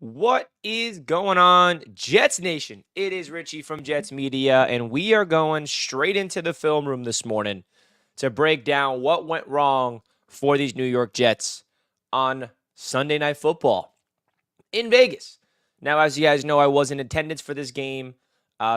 What is going on, Jets Nation? It is Richie from Jets Media, and we are going straight into the film room this morning to break down what went wrong for these New York Jets on Sunday Night Football in Vegas. Now, as you guys know, I was in attendance for this game.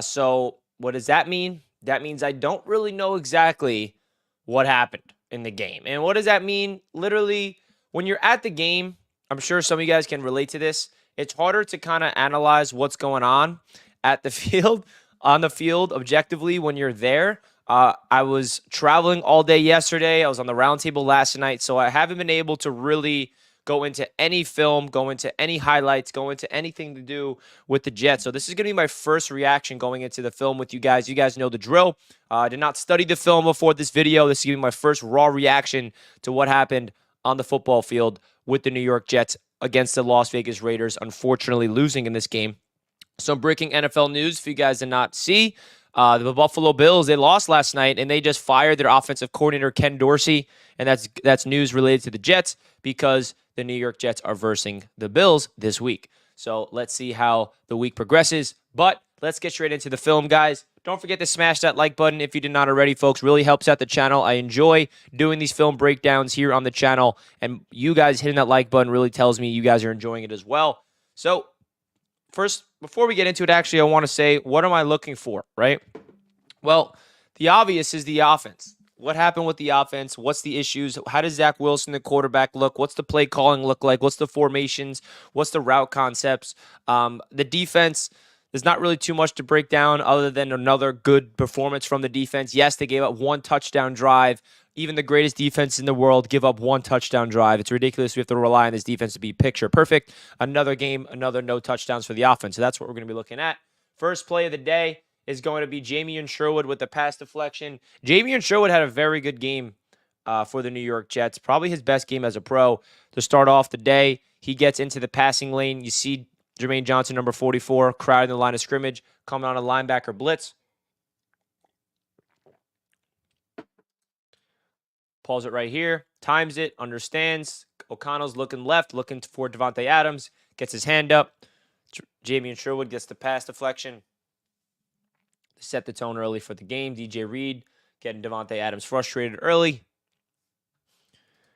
So what does that mean? That means I don't really know exactly what happened in the game. And what does that mean? Literally, when you're at the game, I'm sure some of you guys can relate to this. It's harder to kind of analyze what's going on at the field, on the field objectively when you're there. I was traveling all day yesterday. I was on the roundtable last night, so I haven't been able to really go into any film, go into any highlights, go into anything to do with the Jets. So this is going to be my first reaction going into the film with you guys. You guys know the drill. I did not study the film before this video. This is going to be my first raw reaction to what happened on the football field with the New York Jets against the Las Vegas Raiders, unfortunately losing in this game. Some breaking NFL news for you guys to not see. The Buffalo Bills, they lost last night, and they just fired their offensive coordinator, Ken Dorsey, and that's news related to the Jets because the New York Jets are versing the Bills this week. So let's see how the week progresses, but let's get straight into the film, guys. Don't forget to smash that like button if you did not already, folks. Really helps out the channel. I enjoy doing these film breakdowns here on the channel, and you guys hitting that like button really tells me you guys are enjoying it as well. So first, before we get into it, actually, I want to say, what am I looking for, right? Well, the obvious is the offense. What happened with the offense? What's the issues? How does Zach Wilson, the quarterback, look? What's the play calling look like? What's the formations? What's the route concepts? The defense, there's not really too much to break down other than another good performance from the defense. Yes, they gave up one touchdown drive. Even the greatest defense in the world give up one touchdown drive. It's ridiculous. We have to rely on this defense to be picture perfect. Another game, another no touchdowns for the offense. So that's what we're going to be looking at. First play of the day is going to be Jamie Sherwood with the pass deflection. Jamie Sherwood had a very good game for the New York Jets. Probably his best game as a pro to start off the day. He gets into the passing lane. You see Jermaine Johnson, number 44, crowding the line of scrimmage, coming on a linebacker blitz. Pulls it right here, times it, understands. O'Connell's looking left, looking for Davante Adams, gets his hand up. Jamie Sherwood gets the pass deflection. Set the tone early for the game. DJ Reed getting Davante Adams frustrated early.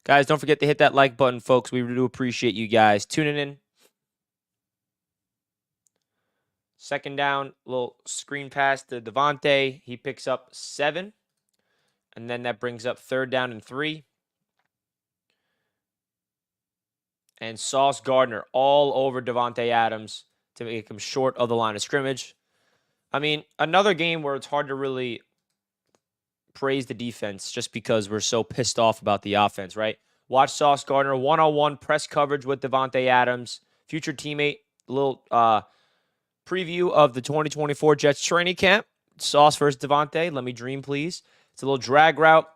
Guys, don't forget to hit that like button, folks. We do appreciate you guys tuning in. Second down, little screen pass to Davante. He picks up 7. And then that brings up 3rd down and 3. And Sauce Gardner all over Davante Adams to make him short of the line of scrimmage. I mean, another game where it's hard to really praise the defense just because we're so pissed off about the offense, right? Watch Sauce Gardner, one-on-one press coverage with Davante Adams, future teammate. A little preview of the 2024 Jets training camp. Sauce versus Davante. Let me dream, please. It's a little drag route,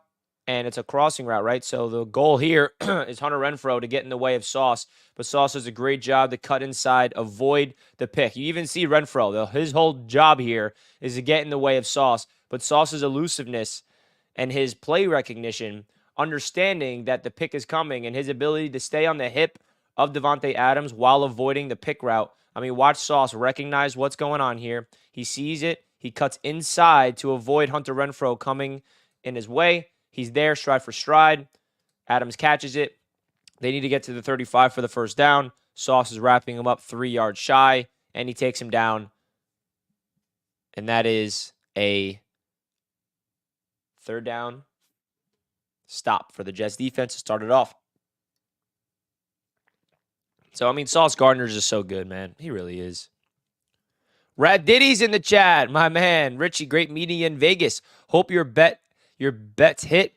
and it's a crossing route, right? So the goal here is Hunter Renfrow to get in the way of Sauce, but Sauce does a great job to cut inside, avoid the pick. You even see Renfrow, though. His whole job here is to get in the way of Sauce, but Sauce's elusiveness and his play recognition, understanding that the pick is coming, and his ability to stay on the hip of Davante Adams while avoiding the pick route. I mean, watch Sauce recognize what's going on here. He sees it. He cuts inside to avoid Hunter Renfrow coming in his way. He's there, stride for stride. Adams catches it. They need to get to the 35 for the first down. Sauce is wrapping him up 3 yards shy, and he takes him down. And that is a 3rd down stop for the Jets defense to start it off. So, I mean, Sauce Gardner is just so good, man. He really is. Rad Diddy's in the chat, my man. Richie, great meeting you in Vegas. Hope your bets hit.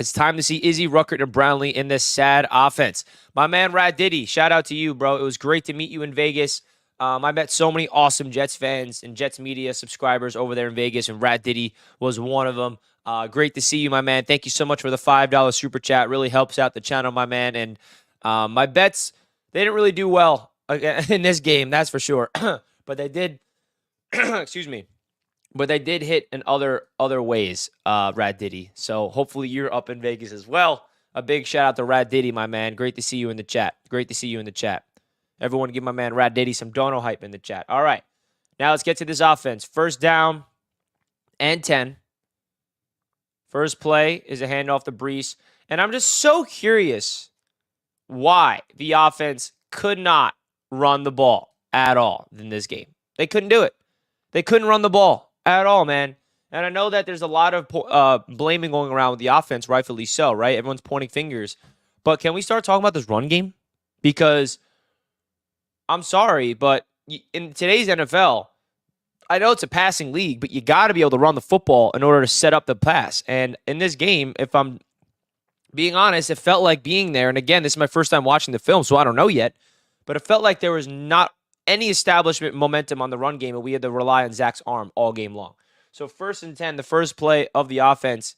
It's time to see Izzy, Ruckert, and Brownlee in this sad offense. My man, Rad Diddy, shout out to you, bro. It was great to meet you in Vegas. I met so many awesome Jets fans and Jets media subscribers over there in Vegas, and Rad Diddy was one of them. Great to see you, my man. Thank you so much for the $5 super chat. Really helps out the channel, my man. And my bets, they didn't really do well in this game, that's for sure. But they did, excuse me, but they did hit in other ways, Rad Diddy. So hopefully you're up in Vegas as well. A big shout out to Rad Diddy, my man. Great to see you in the chat. Great to see you in the chat. Everyone give my man Rad Diddy some dono hype in the chat. All right. Now let's get to this offense. First down and 10. First play is a handoff to Brees. And I'm just so curious why the offense could not run the ball at all in this game. They couldn't do it. They couldn't run the ball at all, man. And I know that there's a lot of blaming going around with the offense, rightfully so, right? Everyone's pointing fingers. But can we start talking about this run game? Because I'm sorry, but in today's NFL, I know it's a passing league, but you got to be able to run the football in order to set up the pass. And in this game, if I'm being honest, it felt like being there. And again, this is my first time watching the film, so I don't know yet. But it felt like there was not any establishment momentum on the run game, and we had to rely on Zach's arm all game long. So 1st and 10, the first play of the offense.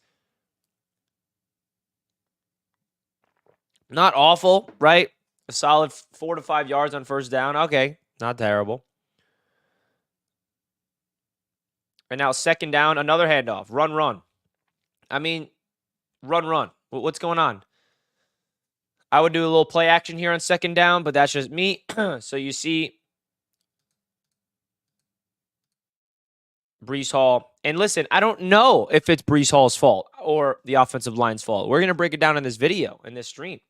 Not awful, right? A solid 4 to 5 yards on first down. Okay, not terrible. And now 2nd down, another handoff. Run. I mean, run. What's going on? I would do a little play action here on 2nd down, but that's just me. So you see Brees Hall. And listen, I don't know if it's Brees Hall's fault or the offensive line's fault. We're going to break it down in this video, in this stream.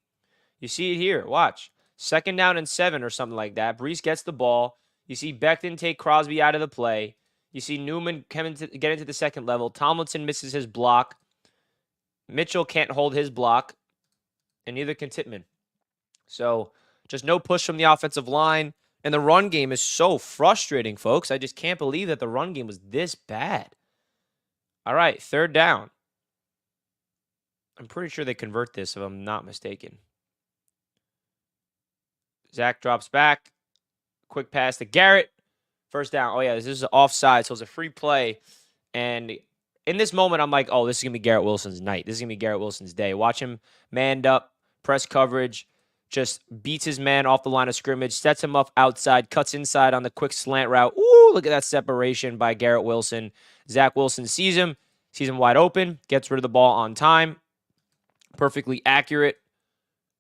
You see it here. Watch. 2nd down and 7 or something like that. Brees gets the ball. You see Becton take Crosby out of the play. You see Newman get into the second level. Tomlinson misses his block. Mitchell can't hold his block. And neither can Tittman. So just no push from the offensive line. And the run game is so frustrating, folks. I just can't believe that the run game was this bad. All right, 3rd down. I'm pretty sure they convert this if I'm not mistaken. Zach drops back. Quick pass to Garrett. 1st down. Oh, yeah, this is offside, so it's a free play. And in this moment, I'm like, oh, this is going to be Garrett Wilson's night. This is going to be Garrett Wilson's day. Watch him manned up, press coverage, just beats his man off the line of scrimmage, sets him up outside, cuts inside on the quick slant route. Ooh, look at that separation by Garrett Wilson. Zach Wilson sees him wide open, gets rid of the ball on time. Perfectly accurate.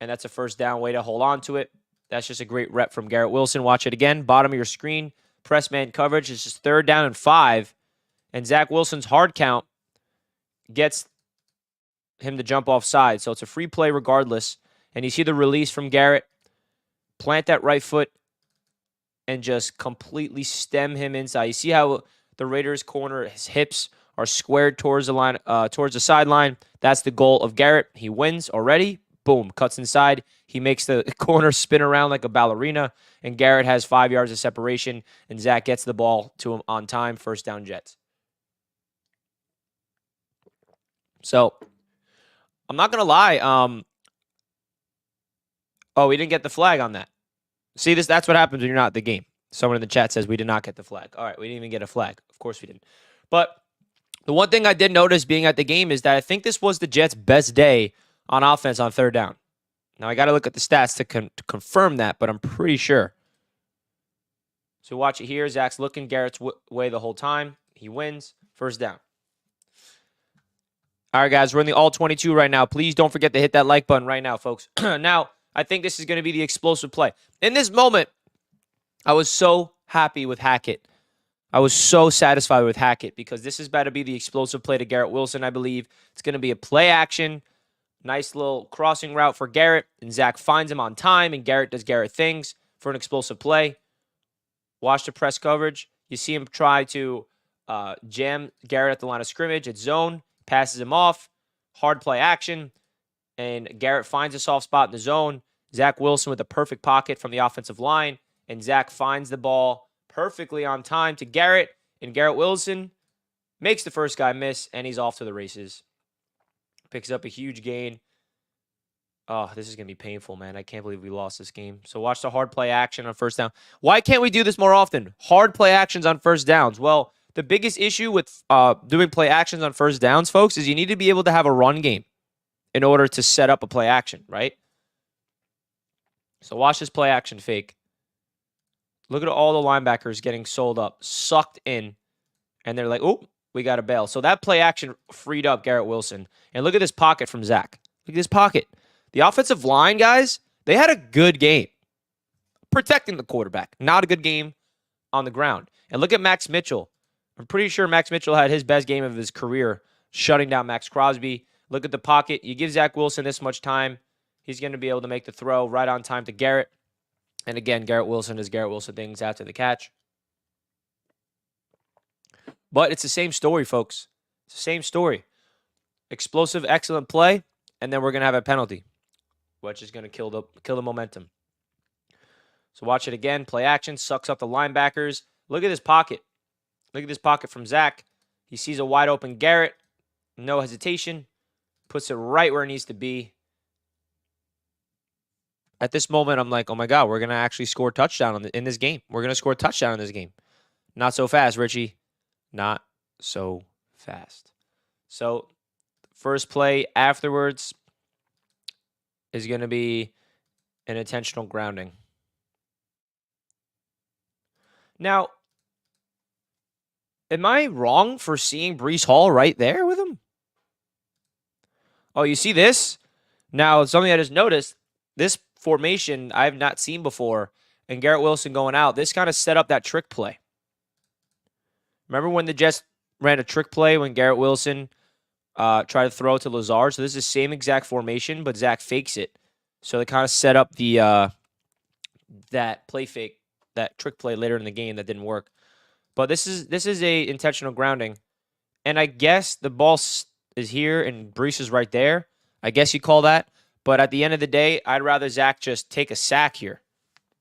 And that's a 1st down, way to hold on to it. That's just a great rep from Garrett Wilson. Watch it again. Bottom of your screen. Press man coverage. It's just 3rd down and 5. And Zach Wilson's hard count gets him to jump offside. So it's a free play regardless. And you see the release from Garrett. Plant that right foot and just completely stem him inside. You see how the Raiders corner, his hips are squared towards the line, towards the sideline. That's the goal of Garrett. He wins already. Boom, cuts inside. He makes the corner spin around like a ballerina, and Garrett has 5 yards of separation, and Zach gets the ball to him on time. 1st down Jets. So, I'm not going to lie. Oh, we didn't get the flag on that. See, that's what happens when you're not at the game. Someone in the chat says we did not get the flag. All right, we didn't even get a flag. Of course we didn't. But the one thing I did notice being at the game is that I think this was the Jets' best day on offense on 3rd down. Now, I got to look at the stats to confirm that, but I'm pretty sure. So watch it here. Zach's looking Garrett's way the whole time. He wins. 1st down. All right, guys, we're in the All-22 right now. Please don't forget to hit that like button right now, folks. Now, I think this is going to be the explosive play. In this moment, I was so happy with Hackett. I was so satisfied with Hackett because this is about to be the explosive play to Garrett Wilson, I believe. It's going to be a play action. Nice little crossing route for Garrett, and Zach finds him on time, and Garrett does Garrett things for an explosive play. Watch the press coverage. You see him try to jam Garrett at the line of scrimmage. It's zone, passes him off, hard play action, and Garrett finds a soft spot in the zone. Zach Wilson with a perfect pocket from the offensive line, and Zach finds the ball perfectly on time to Garrett, and Garrett Wilson makes the first guy miss, and he's off to the races. Picks up a huge gain. Oh, this is going to be painful, man. I can't believe we lost this game. So watch the hard play action on 1st down. Why can't we do this more often? Hard play actions on 1st downs. Well, the biggest issue with doing play actions on 1st downs, folks, is you need to be able to have a run game in order to set up a play action, right? So watch this play action fake. Look at all the linebackers getting sold up, sucked in, and they're like, oh, we got to bail. So that play action freed up Garrett Wilson. And look at this pocket from Zach. Look at this pocket. The offensive line, guys, they had a good game. protecting the quarterback. Not a good game on the ground. And look at Max Mitchell. I'm pretty sure Max Mitchell had his best game of his career shutting down Max Crosby. Look at the pocket. You give Zach Wilson this much time, he's going to be able to make the throw right on time to Garrett. And again, Garrett Wilson does Garrett Wilson things after the catch. But it's the same story, folks. It's the same story. Explosive, excellent play, and then we're going to have a penalty, which is going to kill the momentum. So watch it again. Play action, sucks up the linebackers. Look at this pocket. Look at this pocket from Zach. He sees a wide open Garrett. No hesitation. Puts it right where it needs to be. At this moment, I'm like, oh my God, we're going to actually score a touchdown in this game. We're going to score a touchdown in this game. Not so fast, Richie. Not so fast. So first play afterwards is going to be an intentional grounding. Now, am I wrong for seeing Breece Hall right there with him? Oh, you see this? Now, something I just noticed, this formation I have not seen before, and Garrett Wilson going out, this kind of set up that trick play. Remember when the Jets ran a trick play when Garrett Wilson tried to throw to Lazard? So this is the same exact formation, but Zach fakes it. So they kind of set up the that play fake, that trick play later in the game that didn't work. But this is a intentional grounding. And I guess the ball is here and Breece is right there. I guess you call that. But at the end of the day, I'd rather Zach just take a sack here.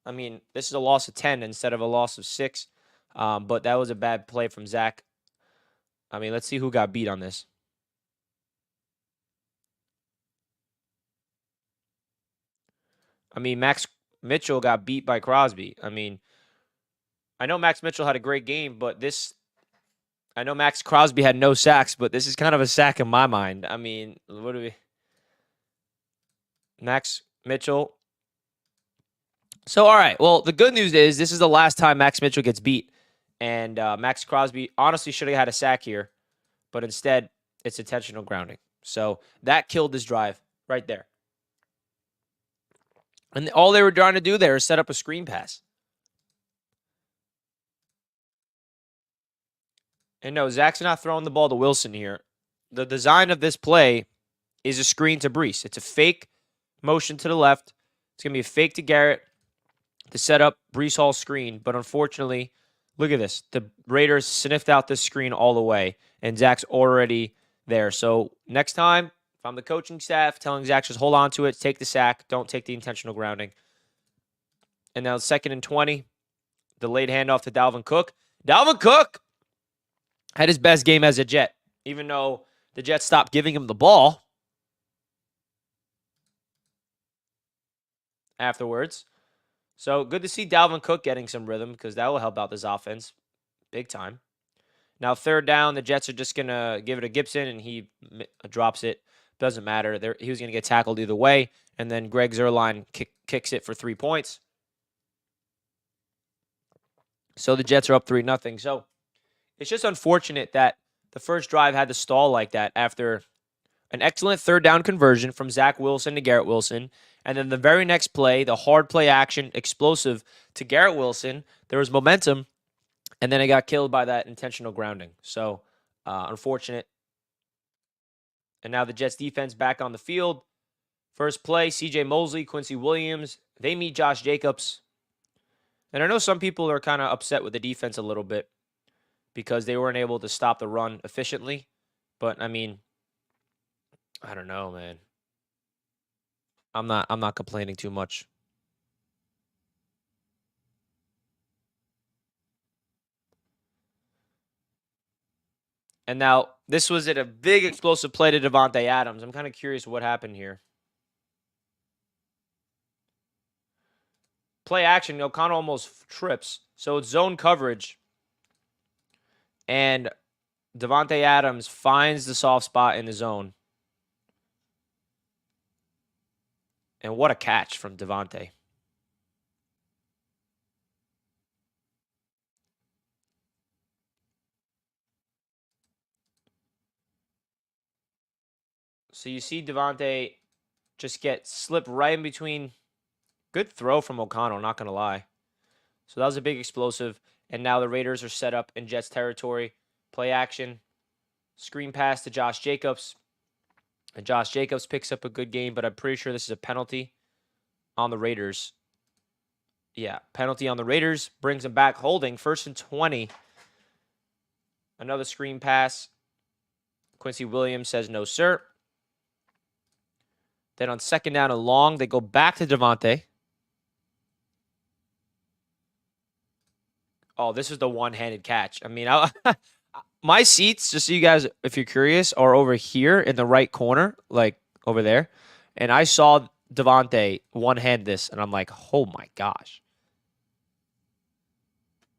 I mean, this is a loss of 10 instead of a loss of 6. But that was a bad play from Zach. I mean, let's see who got beat on this. I mean, Max Mitchell got beat by Crosby. I mean, I know Max Mitchell had a great game, but I know Max Crosby had no sacks, but this is kind of a sack in my mind. I mean, what do we... Max Mitchell. So, all right. Well, the good news is this is the last time Max Mitchell gets beat. And Max Crosby honestly should have had a sack here, but instead it's intentional grounding. So that killed this drive right there. And all they were trying to do there is set up a screen pass. And no, Zach's not throwing the ball to Wilson here. The design of this play is a screen to Breece. It's a fake motion to the left. It's going to be a fake to Garrett to set up Breece Hall's screen. But unfortunately, look at this. The Raiders sniffed out this screen all the way, and Zach's already there. So next time, if I'm the coaching staff, telling Zach just hold on to it, take the sack, don't take the intentional grounding. And now 2nd and 20, delayed handoff to Dalvin Cook. Dalvin Cook had his best game as a Jet, even though the Jets stopped giving him the ball afterwards. So good to see Dalvin Cook getting some rhythm because that will help out this offense big time. Now 3rd down, the Jets are just going to give it to Gibson, and he drops it. Doesn't matter. He was going to get tackled either way, and then Greg Zuerlein kicks it for 3 points. So the Jets are up 3-0. So it's just unfortunate that the first drive had to stall like that after an excellent 3rd down conversion from Zach Wilson to Garrett Wilson. And then the very next play, the hard play action, explosive to Garrett Wilson. There was momentum, and then it got killed by that intentional grounding. So unfortunate. And now the Jets defense back on the field. First play, C.J. Mosley, Quincy Williams. They meet Josh Jacobs. And I know some people are kind of upset with the defense a little bit because they weren't able to stop the run efficiently. But, I mean, I don't know, man. I'm not complaining too much. And now, this was a big explosive play to Davante Adams. I'm kind of curious what happened here. Play action, O'Connell almost trips. So it's zone coverage. And Davante Adams finds the soft spot in the zone. And what a catch from Davante. So you see Davante just slip right in between Good throw from O'Connell, not going to lie. So that was a big explosive. And now the Raiders are set up in Jets territory. Play action. Screen pass to Josh Jacobs. And Josh Jacobs picks up a good game, but I'm pretty sure this is a penalty on the Raiders. Yeah, penalty on the Raiders. Brings them back holding. 1st and 20. Another screen pass. Quincy Williams says no, sir. Then on 2nd down and long, they go back to Devontae. Oh, this is the one-handed catch. I mean, my seats, just so you guys, if you're curious, are over here in the right corner, like over there. And I saw Devontae one-hand this, and I'm like, oh my gosh.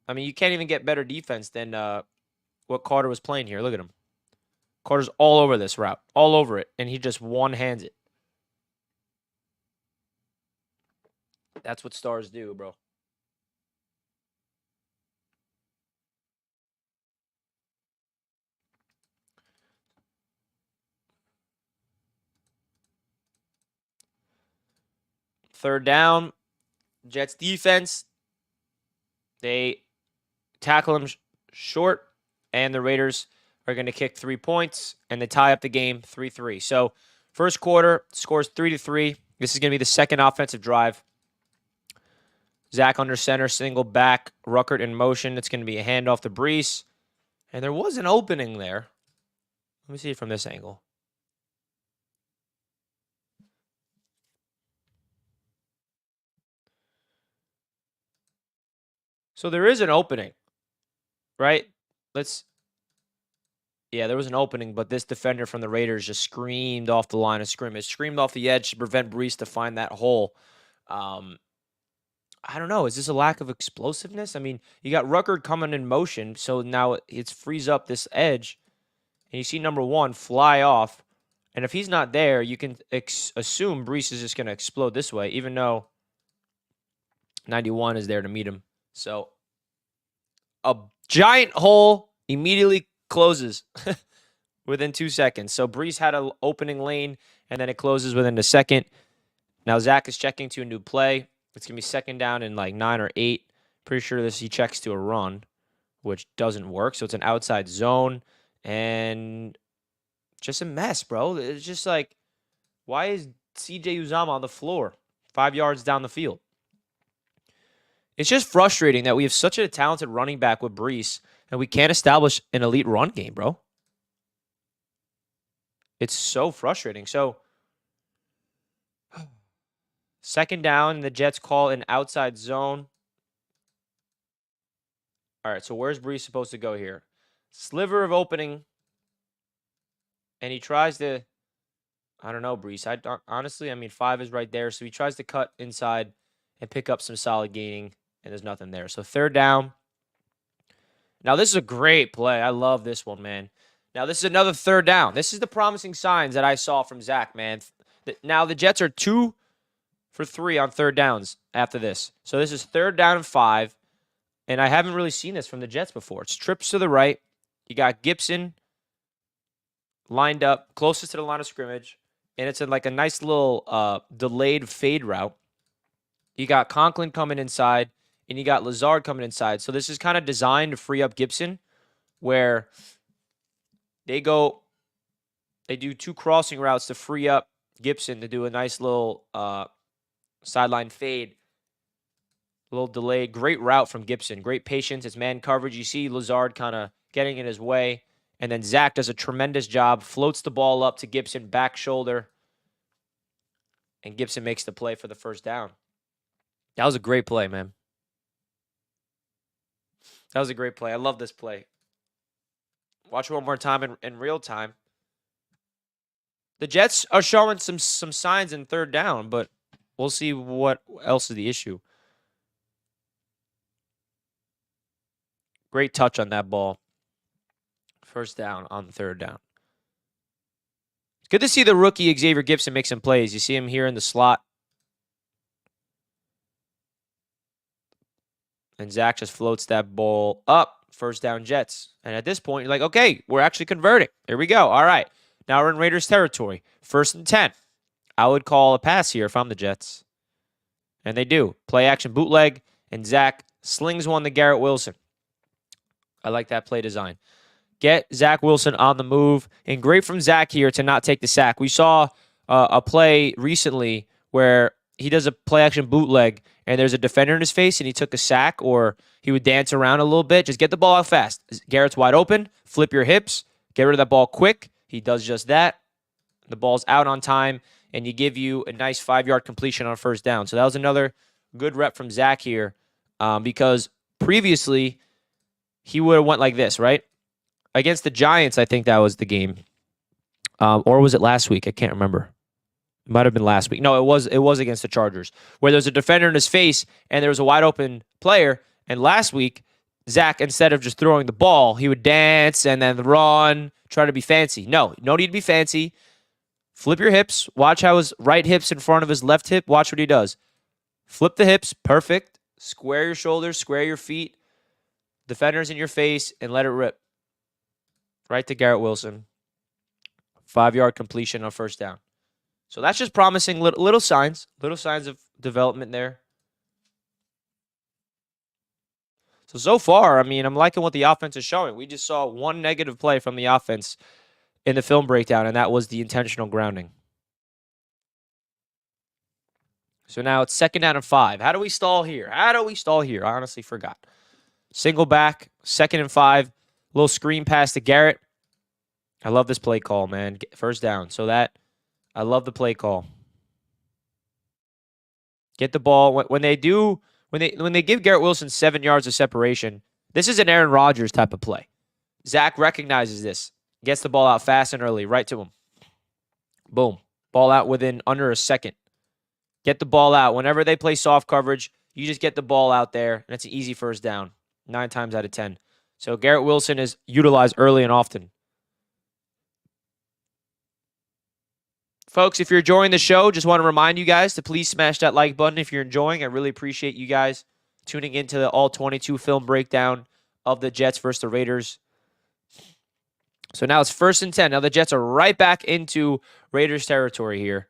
I mean, you can't even get better defense than what Carter was playing here. Look at him. Carter's all over this route, all over it, and he just one-hands it. That's what stars do, bro. Third down, Jets defense. They tackle him short, and the Raiders are going to kick 3 points, and they tie up the game 3-3. So first quarter, scores 3-3. This is going to be the second offensive drive. Zach under center, single back, Ruckert in motion. It's going to be a handoff to Brees. And there was an opening there. Let me see it from this angle. So there is an opening, right? Yeah, there was an opening, but this defender from the Raiders just screamed off the line of scrimmage, screamed off the edge to prevent Brees to find that hole. I don't know. Is this a lack of explosiveness? I mean, you got Ruckert coming in motion, so now it frees up this edge. And you see number 1 fly off. And if he's not there, you can assume Brees is just going to explode this way, even though 91 is there to meet him. So a giant hole immediately closes within 2 seconds. So Brees had an opening lane, and then it closes within a second. Now Zach is checking to a new play. It's going to be 2nd down in like 9 or 8. Pretty sure he checks to a run, which doesn't work. So it's an outside zone, and just a mess, bro. It's just like, why is CJ Uzomah on the floor 5 yards down the field? It's just frustrating that we have such a talented running back with Brees, and we can't establish an elite run game, bro. It's so frustrating. So 2nd down, the Jets call an outside zone. All right, so where's Brees supposed to go here? Sliver of opening, and he tries to, I don't know, Brees. Honestly, I mean, 5 is right there, so he tries to cut inside and pick up some solid gaining, and there's nothing there. So 3rd down. Now, this is a great play. I love this one, man. Now, this is another 3rd down. This is the promising signs that I saw from Zach, man. Now, the Jets are 2 for 3 on 3rd downs after this. So this is 3rd down and 5. And I haven't really seen this from the Jets before. It's trips to the right. You got Gibson lined up closest to the line of scrimmage. And it's like a nice little delayed fade route. You got Conklin coming inside. And you got Lazard coming inside. So this is kind of designed to free up Gibson, where they do 2 crossing routes to free up Gibson to do a nice little sideline fade. A little delay. Great route from Gibson. Great patience. It's man coverage. You see Lazard kind of getting in his way. And then Zach does a tremendous job. Floats the ball up to Gibson, back shoulder. And Gibson makes the play for the 1st down. That was a great play, man. That was a great play. I love this play. Watch it one more time in real time. The Jets are showing some signs in 3rd down, but we'll see what else is the issue. Great touch on that ball. 1st down on the 3rd down. It's good to see the rookie Xavier Gibson make some plays. You see him here in the slot. And Zach just floats that ball up. 1st down Jets. And at this point, you're like, okay, we're actually converting. Here we go. All right. Now we're in Raiders territory. 1st and 10. I would call a pass here if I'm the Jets. And they do. Play action bootleg, and Zach slings one to Garrett Wilson. I like that play design. Get Zach Wilson on the move. And great from Zach here to not take the sack. We saw a play recently where he does a play action bootleg and there's a defender in his face and he took a sack, or he would dance around a little bit. Just get the ball out fast. Garrett's wide open. Flip your hips. Get rid of that ball quick. He does just that. The ball's out on time, and you give you a nice 5-yard completion on first down. So that was another good rep from Zach here, because previously he would have went like this, right? Against the Giants, I think that was the game. Or was it last week? I can't remember. It might have been last week. No, it was against the Chargers, where there's a defender in his face and there was a wide open player. And last week, Zach, instead of just throwing the ball, he would dance and then run, try to be fancy. No need to be fancy. Flip your hips. Watch how his right hip's in front of his left hip. Watch what he does. Flip the hips. Perfect. Square your shoulders. Square your feet. Defenders in your face, and let it rip. Right to Garrett Wilson. 5-yard completion on first down. So that's just promising little signs of development there. So far, I mean, I'm liking what the offense is showing. We just saw one negative play from the offense in the film breakdown, and that was the intentional grounding. So now it's 2nd down and 5. How do we stall here? I honestly forgot. Single back, 2nd and 5. Little screen pass to Garrett. I love this play call, man. First down. I love the play call. Get the ball. When they give Garrett Wilson 7 yards of separation, this is an Aaron Rodgers type of play. Zach recognizes this. Gets the ball out fast and early, right to him. Boom. Ball out within under a second. Get the ball out. Whenever they play soft coverage, you just get the ball out there, and it's an easy first down, 9 times out of 10. So Garrett Wilson is utilized early and often. Folks, if you're enjoying the show, just want to remind you guys to please smash that like button if you're enjoying. I really appreciate you guys tuning into the All-22 film breakdown of the Jets versus the Raiders. So now it's 1st and 10. Now the Jets are right back into Raiders territory here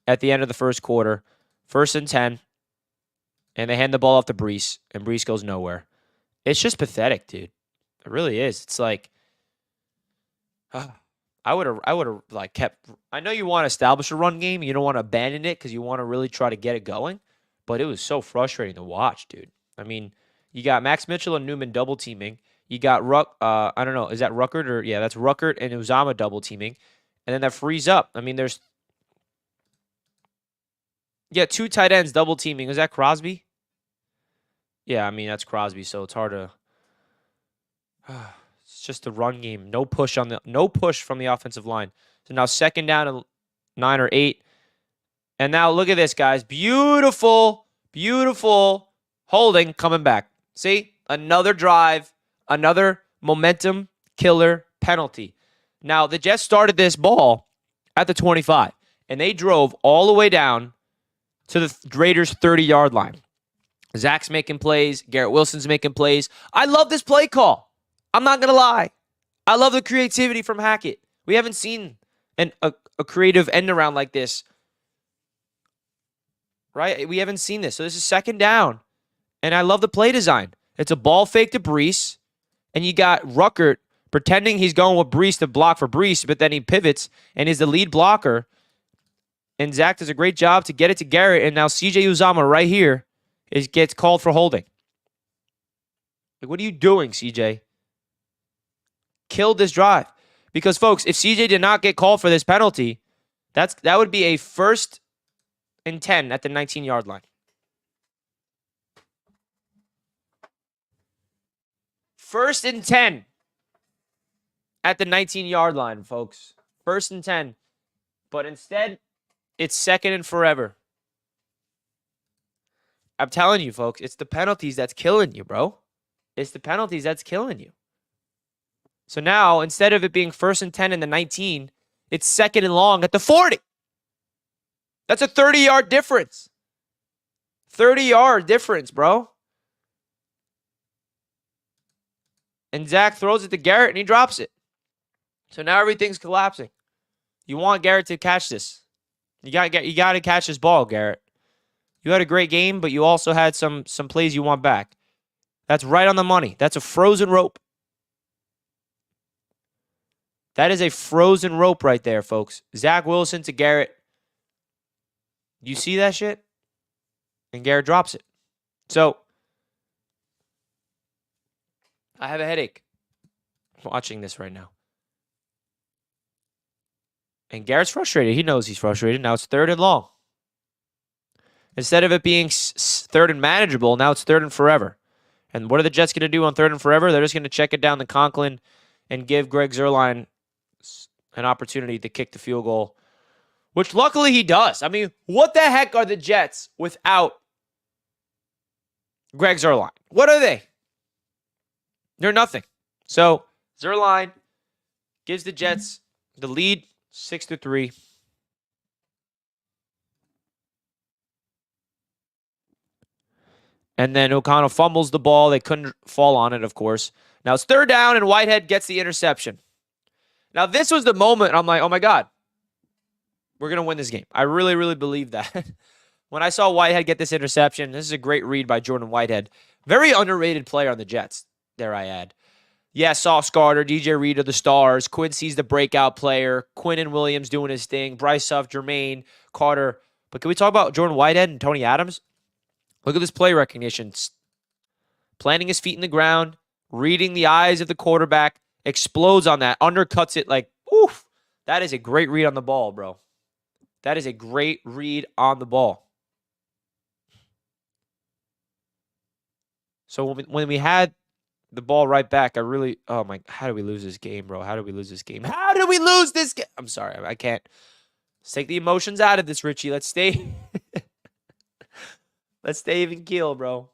at the end of the first quarter. 1st and 10. And they hand the ball off to Brees, and Brees goes nowhere. It's just pathetic, dude. It really is. It's like, I would have like kept. I know you want to establish a run game. You don't want to abandon it because you want to really try to get it going. But it was so frustrating to watch, dude. I mean, you got Max Mitchell and Newman double teaming. You got I don't know, is that Ruckert or yeah, that's Ruckert and Uzama double teaming, and then that frees up. I mean, there's 2 tight ends double teaming. Is that Crosby? Yeah, I mean that's Crosby. So it's hard to. It's just a run game. No push from the offensive line. So now 2nd down and 9 or 8. And now look at this, guys. Beautiful holding coming back. See? Another drive, another momentum killer penalty. Now, the Jets started this ball at the 25, and they drove all the way down to the Raiders' 30-yard line. Zach's making plays. Garrett Wilson's making plays. I love this play call. I'm not going to lie. I love the creativity from Hackett. We haven't seen a creative end around like this. Right? We haven't seen this. So this is 2nd down. And I love the play design. It's a ball fake to Brees. And you got Ruckert pretending he's going with Brees to block for Brees, but then he pivots and is the lead blocker. And Zach does a great job to get it to Garrett. And now CJ Uzama right here gets called for holding. Like, what are you doing, CJ? Killed this drive. Because, folks, if CJ did not get called for this penalty, that would be a 1st and 10 at the 19-yard line. 1st and 10 at the 19-yard line, folks. 1st and 10. But instead, it's 2nd and forever. I'm telling you, folks, it's the penalties that's killing you, bro. It's the penalties that's killing you. So now, instead of it being 1st and 10 in the 19, it's 2nd and long at the 40. That's a 30-yard difference. 30-yard difference, bro. And Zach throws it to Garrett, and he drops it. So now everything's collapsing. You want Garrett to catch this. You got to catch this ball, Garrett. You had a great game, but you also had some plays you want back. That's right on the money. That's a frozen rope. That is a frozen rope right there, folks. Zach Wilson to Garrett. You see that shit? And Garrett drops it. So, I have a headache watching this right now. And Garrett's frustrated. He knows he's frustrated. Now it's 3rd and long. Instead of it being 3rd and manageable, now it's 3rd and forever. And what are the Jets going to do on 3rd and forever? They're just going to check it down to Conklin and give Greg Zuerlein an opportunity to kick the field goal, which luckily he does. I mean, what the heck are the Jets without Greg Zuerlein? What are they? They're nothing. So Zuerlein gives the Jets the lead, 6-3. And then O'Connell fumbles the ball. They couldn't fall on it, of course. Now it's 3rd down, and Whitehead gets the interception. Now this was the moment I'm like, oh my God, we're going to win this game. I really, really believe that. When I saw Whitehead get this interception, this is a great read by Jordan Whitehead. Very underrated player on the Jets, dare I add. Yeah, Sauce Gardner, DJ Reed are the stars. Quincy's the breakout player. Quinnen Williams doing his thing. Bryce Huff, Jermaine, Carter. But can we talk about Jordan Whitehead and Tony Adams? Look at this play recognition. Planting his feet in the ground, reading the eyes of the quarterback, explodes on that, undercuts it like, oof. That is a great read on the ball, bro. That is a great read on the ball. So when we had the ball right back, how did we lose this game, bro? How did we lose this game? How did we lose this game? I'm sorry, I can't. Let's take the emotions out of this, Richie. Let's stay. Let's stay even keeled, bro.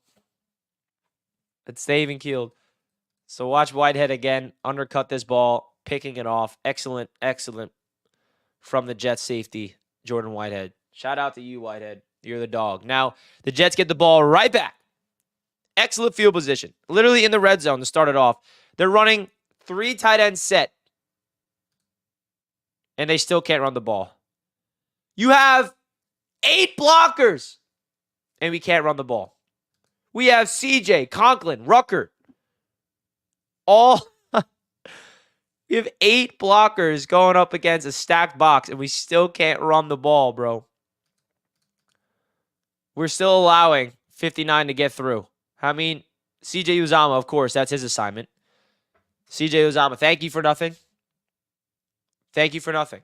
Let's stay even keeled. So watch Whitehead again, undercut this ball, picking it off. Excellent, excellent from the Jets safety, Jordan Whitehead. Shout out to you, Whitehead. You're the dog. Now, the Jets get the ball right back. Excellent field position. Literally in the red zone to start it off. They're running 3 tight end set. And they still can't run the ball. You have 8 blockers. And we can't run the ball. We have CJ, Conklin, Rucker. We have 8 blockers going up against a stacked box. And we still can't run the ball, bro. We're still allowing 59 to get through. I mean, CJ Uzomah, of course, that's his assignment. CJ Uzomah, thank you for nothing. Thank you for nothing.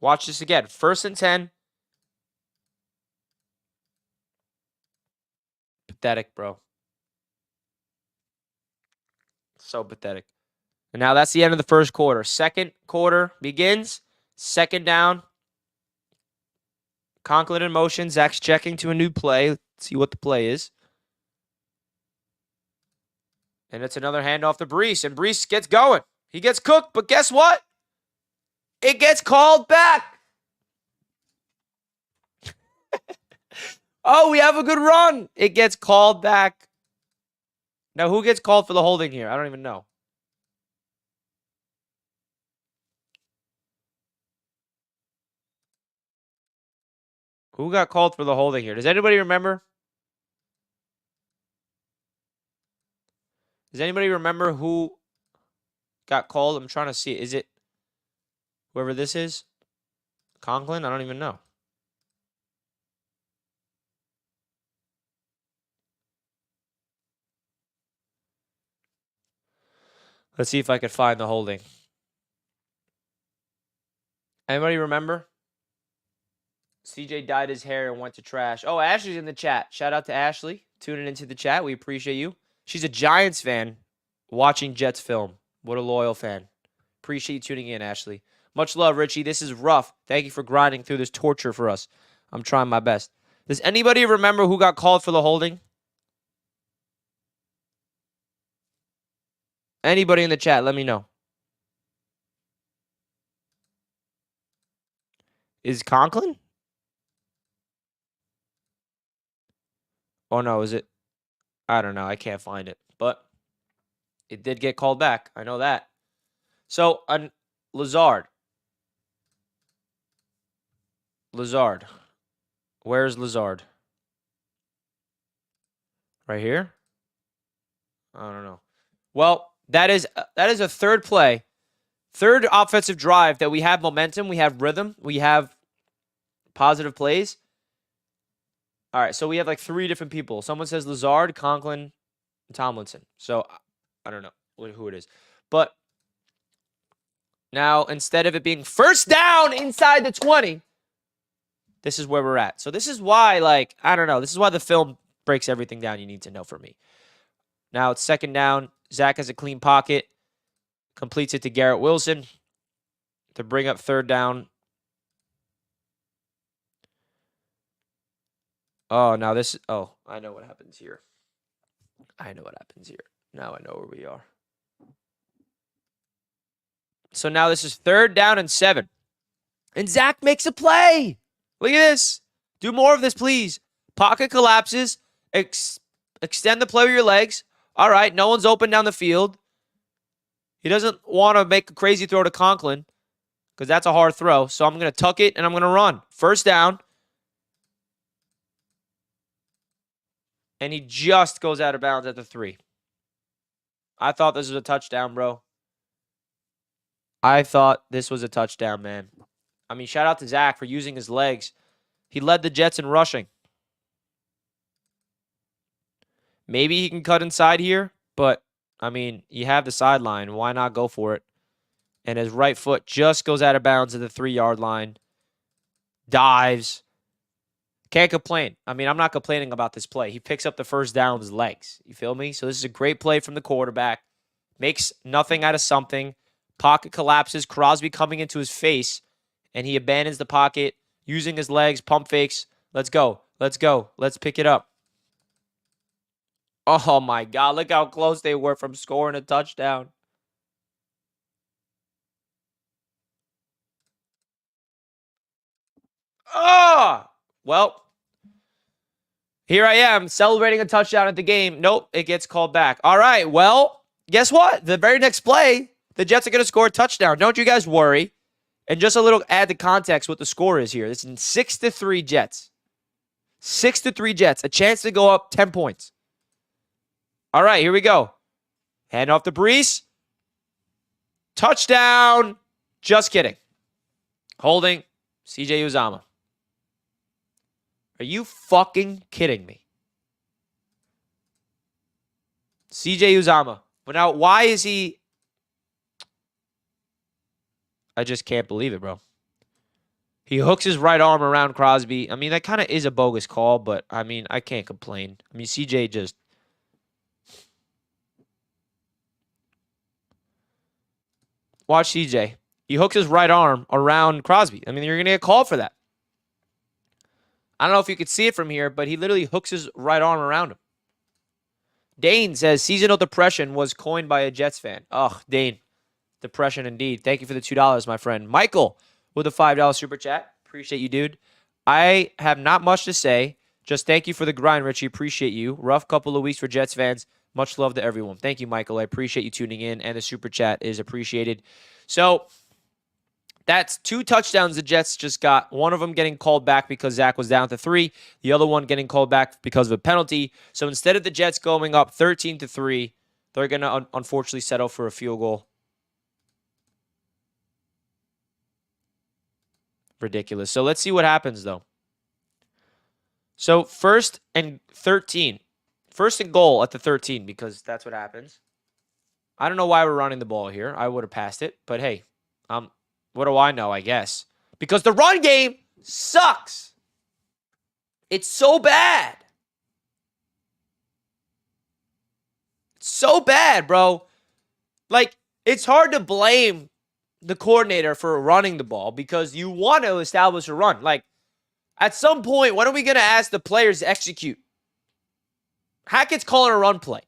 Watch this again. 1st and 10. Pathetic, bro. So pathetic. And now that's the end of the first quarter. Second quarter begins. 2nd down. Conklin in motion. Zach's checking to a new play. Let's see what the play is. And it's another handoff to Brees. And Brees gets going. He gets cooked. But guess what? It gets called back. Oh, we have a good run. It gets called back. Now, who gets called for the holding here? I don't even know. Who got called for the holding here? Does anybody remember? Does anybody remember who got called? I'm trying to see. Is it whoever this is? Conklin? I don't even know. Let's see if I can find the holding. Anybody remember? CJ dyed his hair and went to trash. Oh, Ashley's in the chat. Shout out to Ashley tuning into the chat. We appreciate you. She's a Giants fan watching Jets film. What a loyal fan. Appreciate you tuning in, Ashley. Much love, Richie. This is rough. Thank you for grinding through this torture for us. I'm trying my best. Does anybody remember who got called for the holding? Anybody in the chat, let me know. Is Conklin? Oh, no, is it? I don't know. I can't find it. But it did get called back. I know that. So Lazard. Lazard. Where's Lazard? Right here? I don't know. Well, that is a third play. Third offensive drive that we have momentum, we have rhythm, we have positive plays. All right, so we have like 3 different people. Someone says Lazard, Conklin, and Tomlinson. So I don't know who it is. But now, instead of it being first down inside the 20, this is where we're at. So this is why, like, I don't know. This is why the film breaks everything down you need to know for me. Now it's second down. Zach has a clean pocket. Completes it to Garrett Wilson to bring up third down. Oh, now this. Oh, I know what happens here. I know what happens here. Now I know where we are. So now this is third down and 7. And Zach makes a play. Look at this. Do more of this, please. Pocket collapses. Extend the play with your legs. All right, no one's open down the field. He doesn't want to make a crazy throw to Conklin because that's a hard throw. So I'm going to tuck it and I'm going to run. First down. And he just goes out of bounds at the 3. I thought this was a touchdown, bro. I thought this was a touchdown, man. I mean, shout out to Zach for using his legs. He led the Jets in rushing. Maybe he can cut inside here, but, I mean, you have the sideline. Why not go for it? And his right foot just goes out of bounds at the 3-yard line. Dives. Can't complain. I mean, I'm not complaining about this play. He picks up the first down with his legs. You feel me? So this is a great play from the quarterback. Makes nothing out of something. Pocket collapses. Crosby coming into his face. And he abandons the pocket. Using his legs. Pump fakes. Let's go. Let's go. Let's pick it up. Oh, my God. Look how close they were from scoring a touchdown. Oh! Well, here I am celebrating a touchdown at the game. Nope, it gets called back. All right, well, guess what? The very next play, the Jets are going to score a touchdown. Don't you guys worry. And just a little add the context what the score is here. It's in 6-3 Jets. 6-3 Jets. A chance to go up 10 points. All right, here we go. Hand off to Brees. Touchdown. Just kidding. Holding CJ Uzomah. Are you fucking kidding me? CJ Uzomah. But now, why is he... I just can't believe it, bro. He hooks his right arm around Crosby. I mean, that kind of is a bogus call, but, I mean, I can't complain. I mean, CJ just... Watch CJ. He hooks his right arm around Crosby. I mean, you're going to get called for that. I don't know if you could see it from here, but he literally hooks his right arm around him. Dane says, seasonal depression was coined by a Jets fan. Oh, Dane. Depression indeed. Thank you for the $2, my friend. Michael with a $5 super chat. Appreciate you, dude. I have not much to say. Just thank you for the grind, Richie. Appreciate you. Rough couple of weeks for Jets fans. Much love to everyone. Thank you, Michael. I appreciate you tuning in, and the super chat is appreciated. So, that's 2 touchdowns the Jets just got. One of them getting called back because Zach was down to 3. The other one getting called back because of a penalty. So instead of the Jets going up 13-3, they're going to unfortunately settle for a field goal. Ridiculous. So let's see what happens, though. So 1st and 13. 1st and goal at the 13 because that's what happens. I don't know why we're running the ball here. I would have passed it. But hey, what do I know, I guess? Because the run game sucks. It's so bad. It's so bad, bro. Like, it's hard to blame the coordinator for running the ball because you want to establish a run. Like, at some point, when are we going to ask the players to execute? Hackett's calling a run play.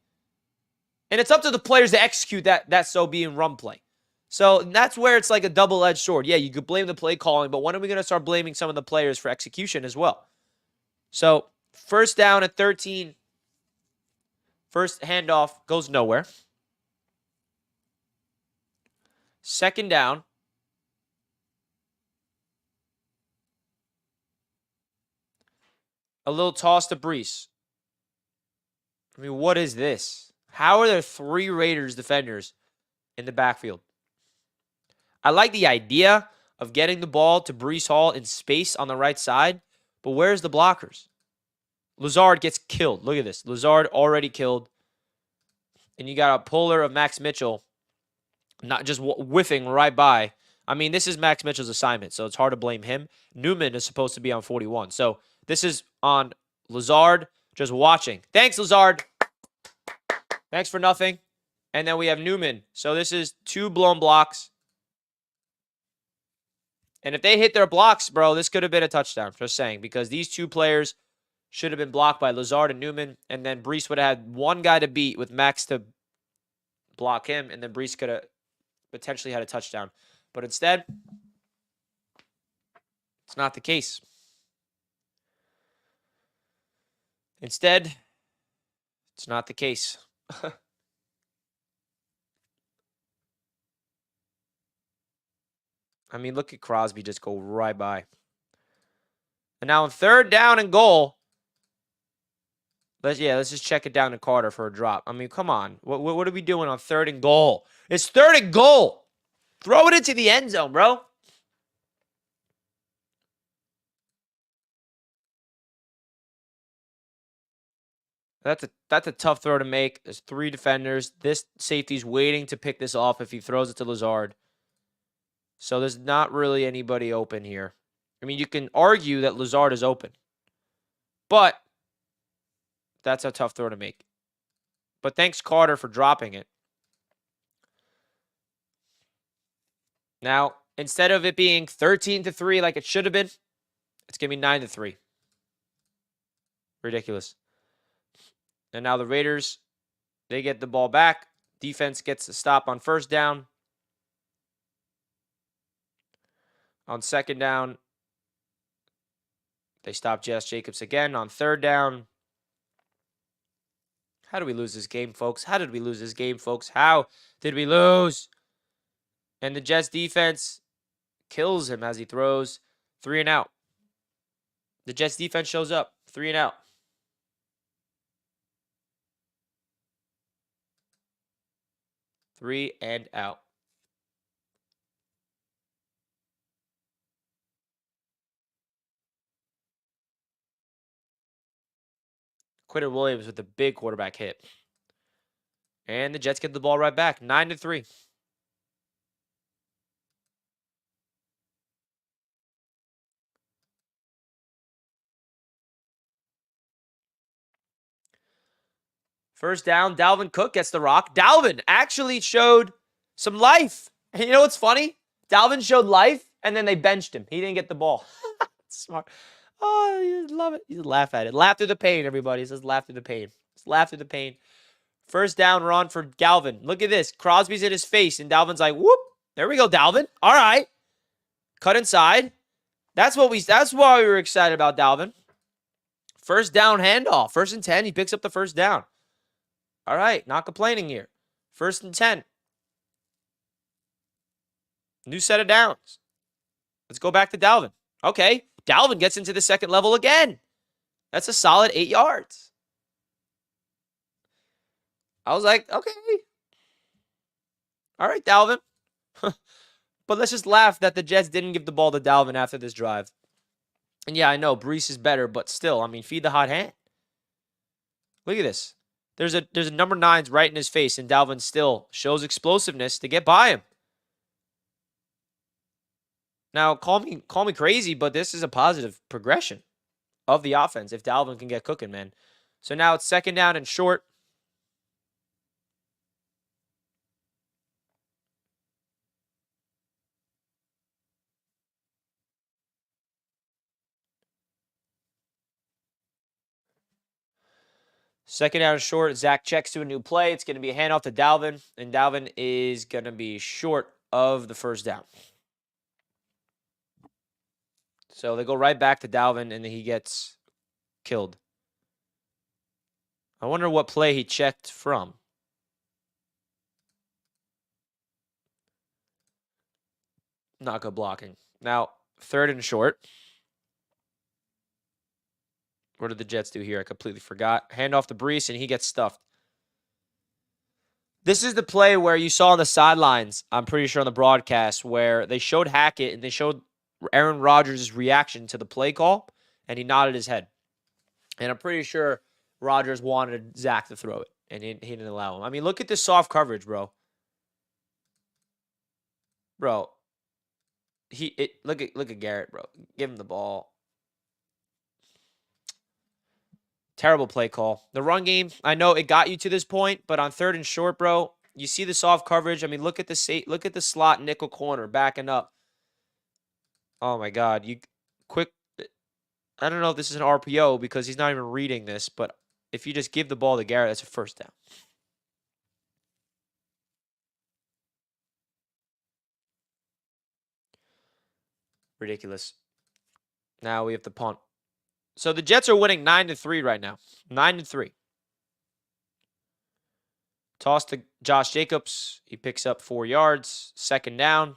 And it's up to the players to execute that so being run play. So that's where it's like a double-edged sword. Yeah, you could blame the play calling, but when are we going to start blaming some of the players for execution as well? So, first down at 13. First handoff goes nowhere. Second down. A little toss to Brees. I mean, what is this? How are there 3 Raiders defenders in the backfield? I like the idea of getting the ball to Brees Hall in space on the right side, but where's the blockers? Lazard gets killed. Look at this. Lazard already killed. And you got a puller of Max Mitchell not just whiffing right by. I mean, this is Max Mitchell's assignment, so it's hard to blame him. Newman is supposed to be on 41. So this is on Lazard just watching. Thanks, Lazard. Thanks for nothing. And then we have Newman. So this is 2 blown blocks. And if they hit their blocks, bro, this could have been a touchdown. Just saying. Because these 2 players should have been blocked by Lazard and Newman. And then Brees would have had 1 guy to beat with Max to block him. And then Brees could have potentially had a touchdown. But instead, it's not the case. Instead, it's not the case. I mean, look at Crosby just go right by. And now on 3rd down and goal. Let's just check it down to Carter for a drop. I mean, come on. What are we doing on 3rd and goal? It's 3rd and goal. Throw it into the end zone, bro. That's a tough throw to make. There's 3 defenders. This safety's waiting to pick this off if he throws it to Lazard. So there's not really anybody open here. I mean, you can argue that Lazard is open. But that's a tough throw to make. But thanks, Carter, for dropping it. Now, instead of it being 13-3 like it should have been, it's going to be 9-3. Ridiculous. And now the Raiders, they get the ball back. Defense gets a stop on 1st down. On 2nd down, they stop Jess Jacobs again. On 3rd down, how did we lose this game, folks? How did we lose this game, folks? How did we lose? And the Jets defense kills him as he throws 3 and out. The Jets defense shows up 3 and out. Three and out. Quitter Williams with the big quarterback hit. And the Jets get the ball right back. 9-3. First down, Dalvin Cook gets the rock. Dalvin actually showed some life. And you know what's funny? Dalvin showed life, and then they benched him. He didn't get the ball. Smart. Oh, you love it. You laugh at it. Laugh through the pain, everybody. It says laugh through the pain. Just laugh through the pain. First down run for Galvin. Look at this. Crosby's in his face, and Dalvin's like, whoop. There we go, Dalvin. All right. Cut inside. That's why we were excited about Dalvin. First down handoff. 1st and 10. He picks up the 1st down. All right. Not complaining here. 1st and 10. New set of downs. Let's go back to Dalvin. Okay. Dalvin gets into the 2nd level again. That's a solid 8 yards. I was like, okay. All right, Dalvin. But let's just laugh that the Jets didn't give the ball to Dalvin after this drive. And yeah, I know Brees is better, but still, I mean, feed the hot hand. Look at this. There's a number 9's right in his face, and Dalvin still shows explosiveness to get by him. Now, call me crazy, but this is a positive progression of the offense if Dalvin can get cooking, man. So now it's 2nd down and short. Second down and short. Zach checks to a new play. It's going to be a handoff to Dalvin, and Dalvin is going to be short of the 1st down. So they go right back to Dalvin, and then he gets killed. I wonder what play he checked from. Not good blocking. Now, 3rd and short. What did the Jets do here? I completely forgot. Hand off to Brees, and he gets stuffed. This is the play where you saw on the sidelines, I'm pretty sure on the broadcast, where they showed Hackett and they showed Aaron Rodgers' reaction to the play call, and he nodded his head. And I'm pretty sure Rodgers wanted Zach to throw it, and he didn't allow him. I mean, look at this soft coverage, bro. Bro, look at Garrett, bro. Give him the ball. Terrible play call. The run game, I know it got you to this point, but on 3rd and short, bro, you see the soft coverage. I mean, look at the slot nickel corner backing up. Oh my God, I don't know if this is an RPO because he's not even reading this, but if you just give the ball to Garrett, that's a first down. Ridiculous. Now we have to punt. So the Jets are winning 9-3 right now. 9-3. Toss to Josh Jacobs. He picks up 4 yards. 2nd down.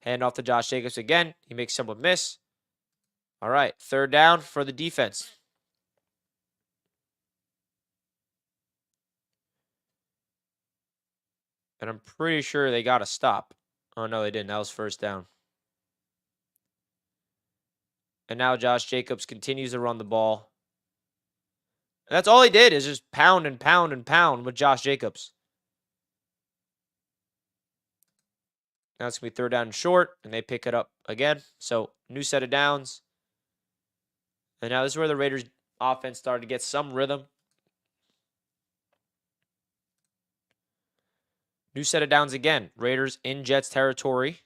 Hand off to Josh Jacobs again. He makes someone miss. All right. 3rd down for the defense. And I'm pretty sure they got to stop. Oh, no, they didn't. That was 1st down. And now Josh Jacobs continues to run the ball. And that's all he did is just pound and pound and pound with Josh Jacobs. Now it's going to be 3rd down and short, and they pick it up again. So, new set of downs. And now this is where the Raiders' offense started to get some rhythm. New set of downs again. Raiders in Jets territory.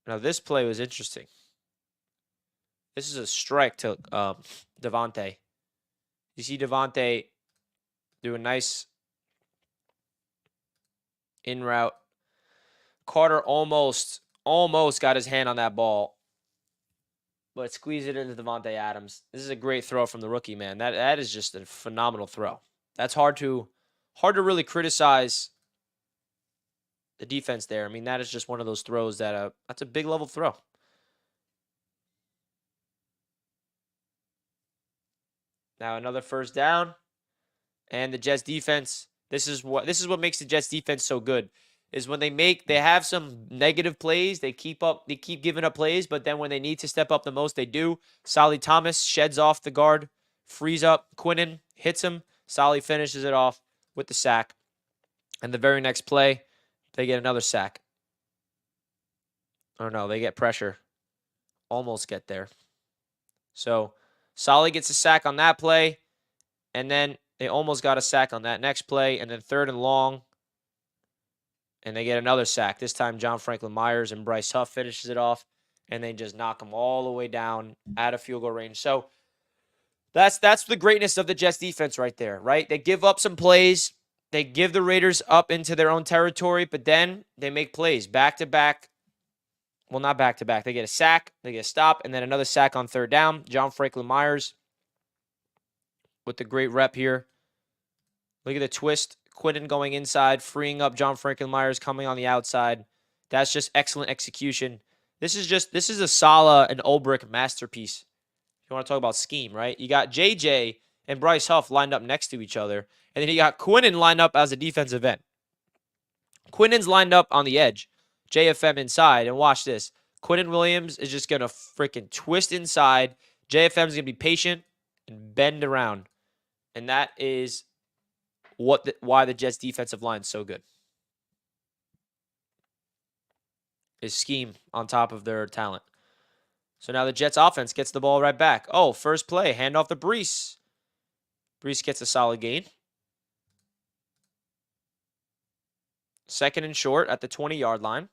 Now, this play was interesting. This is a strike to Devontae. You see Devontae do a nice in route. Carter almost got his hand on that ball, but squeezed it into Devontae Adams. This is a great throw from the rookie, man. That is just a phenomenal throw. That's hard to really criticize the defense there. I mean, that is just one of those throws that's a big level throw. Now another 1st down, and the Jets defense. This is what makes the Jets defense so good. Is when they have some negative plays, they keep giving up plays, but then when they need to step up the most, they do. Solly Thomas sheds off the guard, frees up Quinnen, hits him. Solly finishes it off with the sack. And the very next play, they get another sack. Or no, they get pressure. Almost get there. So Solly gets a sack on that play, and then they almost got a sack on that next play, and then 3rd and long, and they get another sack. This time, John Franklin Myers and Bryce Huff finishes it off, and they just knock them all the way down out of field goal range. So that's the greatness of the Jets defense right there, right? They give up some plays. They give the Raiders up into their own territory, but then they make plays back-to-back. Well, not back-to-back. They get a sack, they get a stop, and then another sack on 3rd down. John Franklin Myers with the great rep here. Look at the twist. Quinnen going inside, freeing up John Franklin Myers coming on the outside. That's just excellent execution. This is a Saleh and Ulbrich masterpiece. If you want to talk about scheme, right? You got JJ and Bryce Huff lined up next to each other, and then you got Quinnen lined up as a defensive end. Quinnen's lined up on the edge, JFM inside, and watch this. Quinnen Williams is just going to freaking twist inside. JFM's going to be patient and bend around. And that is why the Jets defensive line is so good. Is scheme on top of their talent. So now the Jets offense gets the ball right back. Oh, first play, hand off to Brees. Brees gets a solid gain. 2nd and short at the 20-yard line.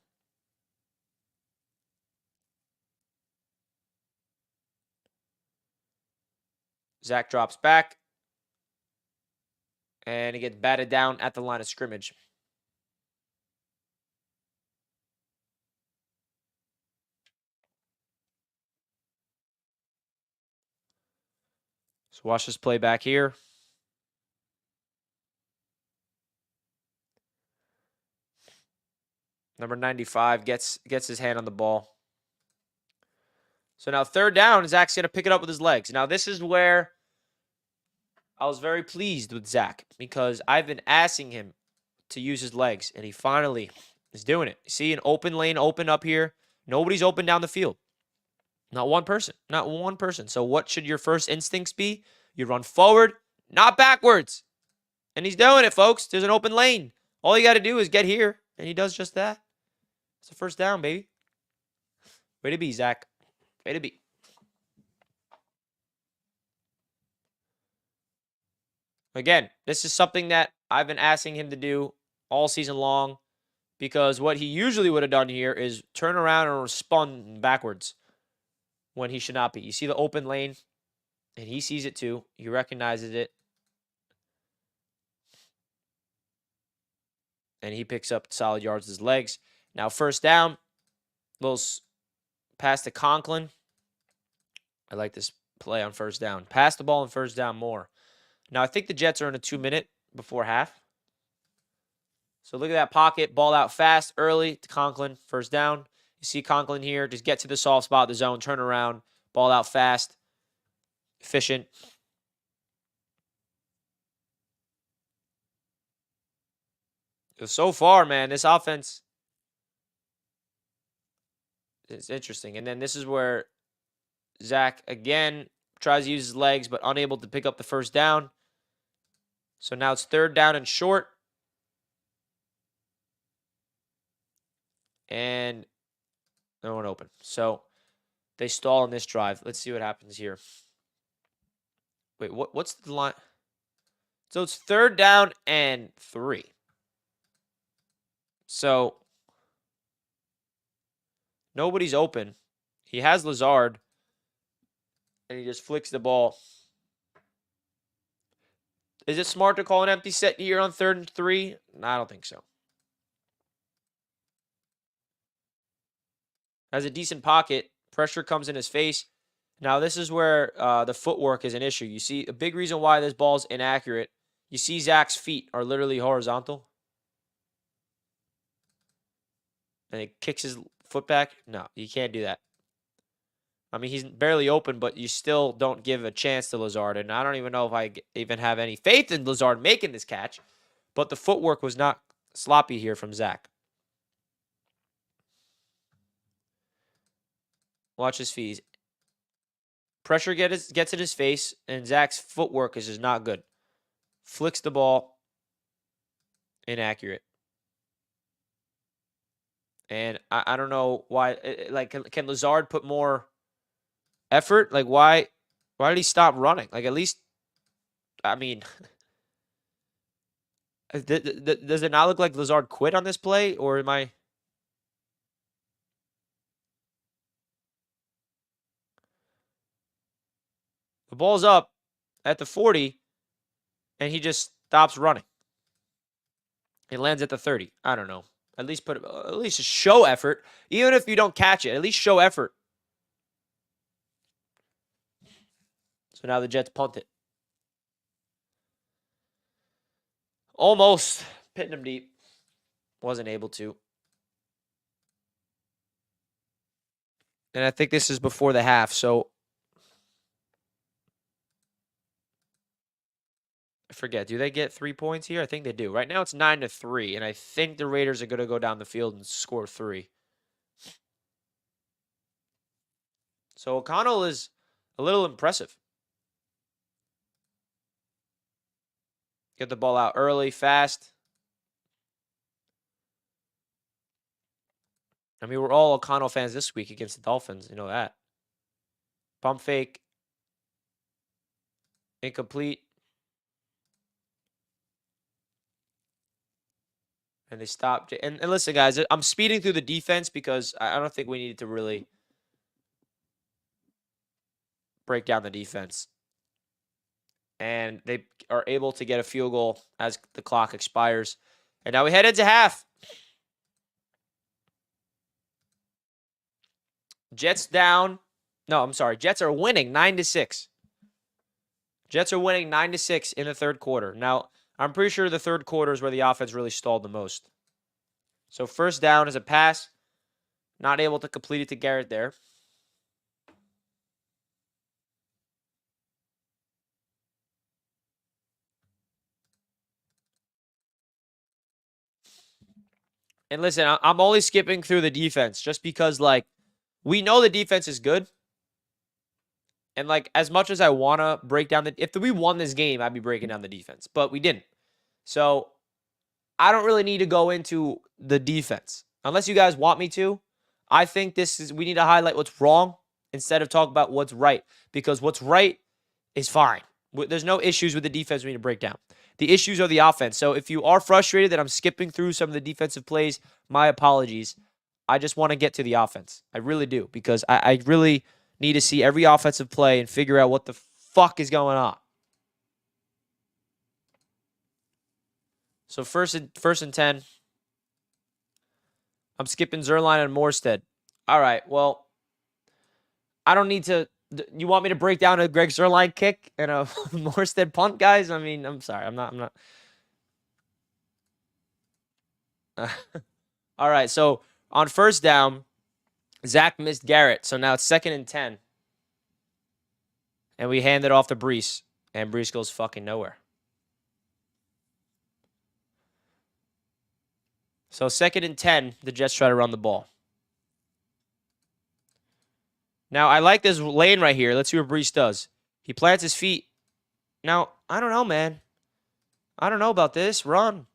Zach drops back. And he gets batted down at the line of scrimmage. So watch this play back here. Number 95 gets his hand on the ball. So now 3rd down, Zach's going to pick it up with his legs. Now this is where I was very pleased with Zach because I've been asking him to use his legs, and he finally is doing it. See an open lane open up here. Nobody's open down the field. Not one person. Not one person. So what should your first instincts be? You run forward, not backwards. And he's doing it, folks. There's an open lane. All you got to do is get here, and he does just that. It's a 1st down, baby. Way to be, Zach. Way to be. Again, this is something that I've been asking him to do all season long because what he usually would have done here is turn around and spun backwards when he should not be. You see the open lane, and he sees it too. He recognizes it. And he picks up solid yards with his legs. Now 1st down. Little pass to Conklin. I like this play on 1st down. Pass the ball on 1st down more. Now I think the Jets are in a 2-minute before half. So look at that pocket. Ball out fast, early to Conklin. 1st down. You see Conklin here. Just get to the soft spot of the zone. Turn around. Ball out fast. Efficient. So far, man, this offense is interesting. And then this is where Zach, again, tries to use his legs, but unable to pick up the 1st down. So now it's 3rd down and short. And no one open. So they stall on this drive. Let's see what happens here. Wait, what's the line? So it's 3rd down and 3. So nobody's open. He has Lazard, and he just flicks the ball. Is it smart to call an empty set here on 3rd and 3? No, I don't think so. Has a decent pocket. Pressure comes in his face. Now, this is where the footwork is an issue. You see, a big reason why this ball's inaccurate. You see Zach's feet are literally horizontal. And he kicks his foot back. No, you can't do that. I mean, he's barely open, but you still don't give a chance to Lazard. And I don't even know if I even have any faith in Lazard making this catch. But the footwork was not sloppy here from Zach. Watch his feet. Pressure gets in his face, and Zach's footwork is just not good. Flicks the ball. Inaccurate. And I don't know why. Like, can Lazard put more effort? Like, why did he stop running? Like, at least, I mean, does it not look like Lazard quit on this play? Or am I? The ball's up at the 40, and he just stops running. It lands at the 30. I don't know. At least just show effort. Even if you don't catch it, at least show effort. So now the Jets punt it. Almost pitting him deep. Wasn't able to. And I think this is before the half, so I forget. Do they get 3 points here? I think they do. Right now it's 9-3, and I think the Raiders are going to go down the field and score 3. So O'Connell is a little impressive. Get the ball out early, fast. I mean, we're all O'Connell fans this week against the Dolphins. You know that. Pump fake. Incomplete. And they stopped. And listen, guys, I'm speeding through the defense because I don't think we needed to really break down the defense. And they are able to get a field goal as the clock expires. And now we head into half. Jets down. No, I'm sorry. Jets are winning 9-6. Jets are winning 9-6 in the 3rd quarter. Now, I'm pretty sure the 3rd quarter is where the offense really stalled the most. So first down is a pass. Not able to complete it to Garrett there. And listen, I'm only skipping through the defense just because, like, we know the defense is good. And, like, as much as I want to break down if we won this game, I'd be breaking down the defense. But we didn't. So I don't really need to go into the defense. Unless you guys want me to. I think we need to highlight what's wrong instead of talk about what's right. Because what's right is fine. There's no issues with the defense we need to break down. The issues are the offense. So if you are frustrated that I'm skipping through some of the defensive plays, my apologies. I just want to get to the offense. I really do. Because I really need to see every offensive play and figure out what the fuck is going on. So first and 10. I'm skipping Zerline and Morstead. All right, well, I don't need to. You want me to break down a Greg Zerline kick and a Morstead punt, guys? I mean, I'm sorry. I'm not. All right, so on first down, Zach missed Garrett. So now it's 2nd and 10. And we hand it off to Brees. And Brees goes fucking nowhere. So 2nd and 10, the Jets try to run the ball. Now, I like this lane right here. Let's see what Brees does. He plants his feet. Now, I don't know, man. I don't know about this. Run.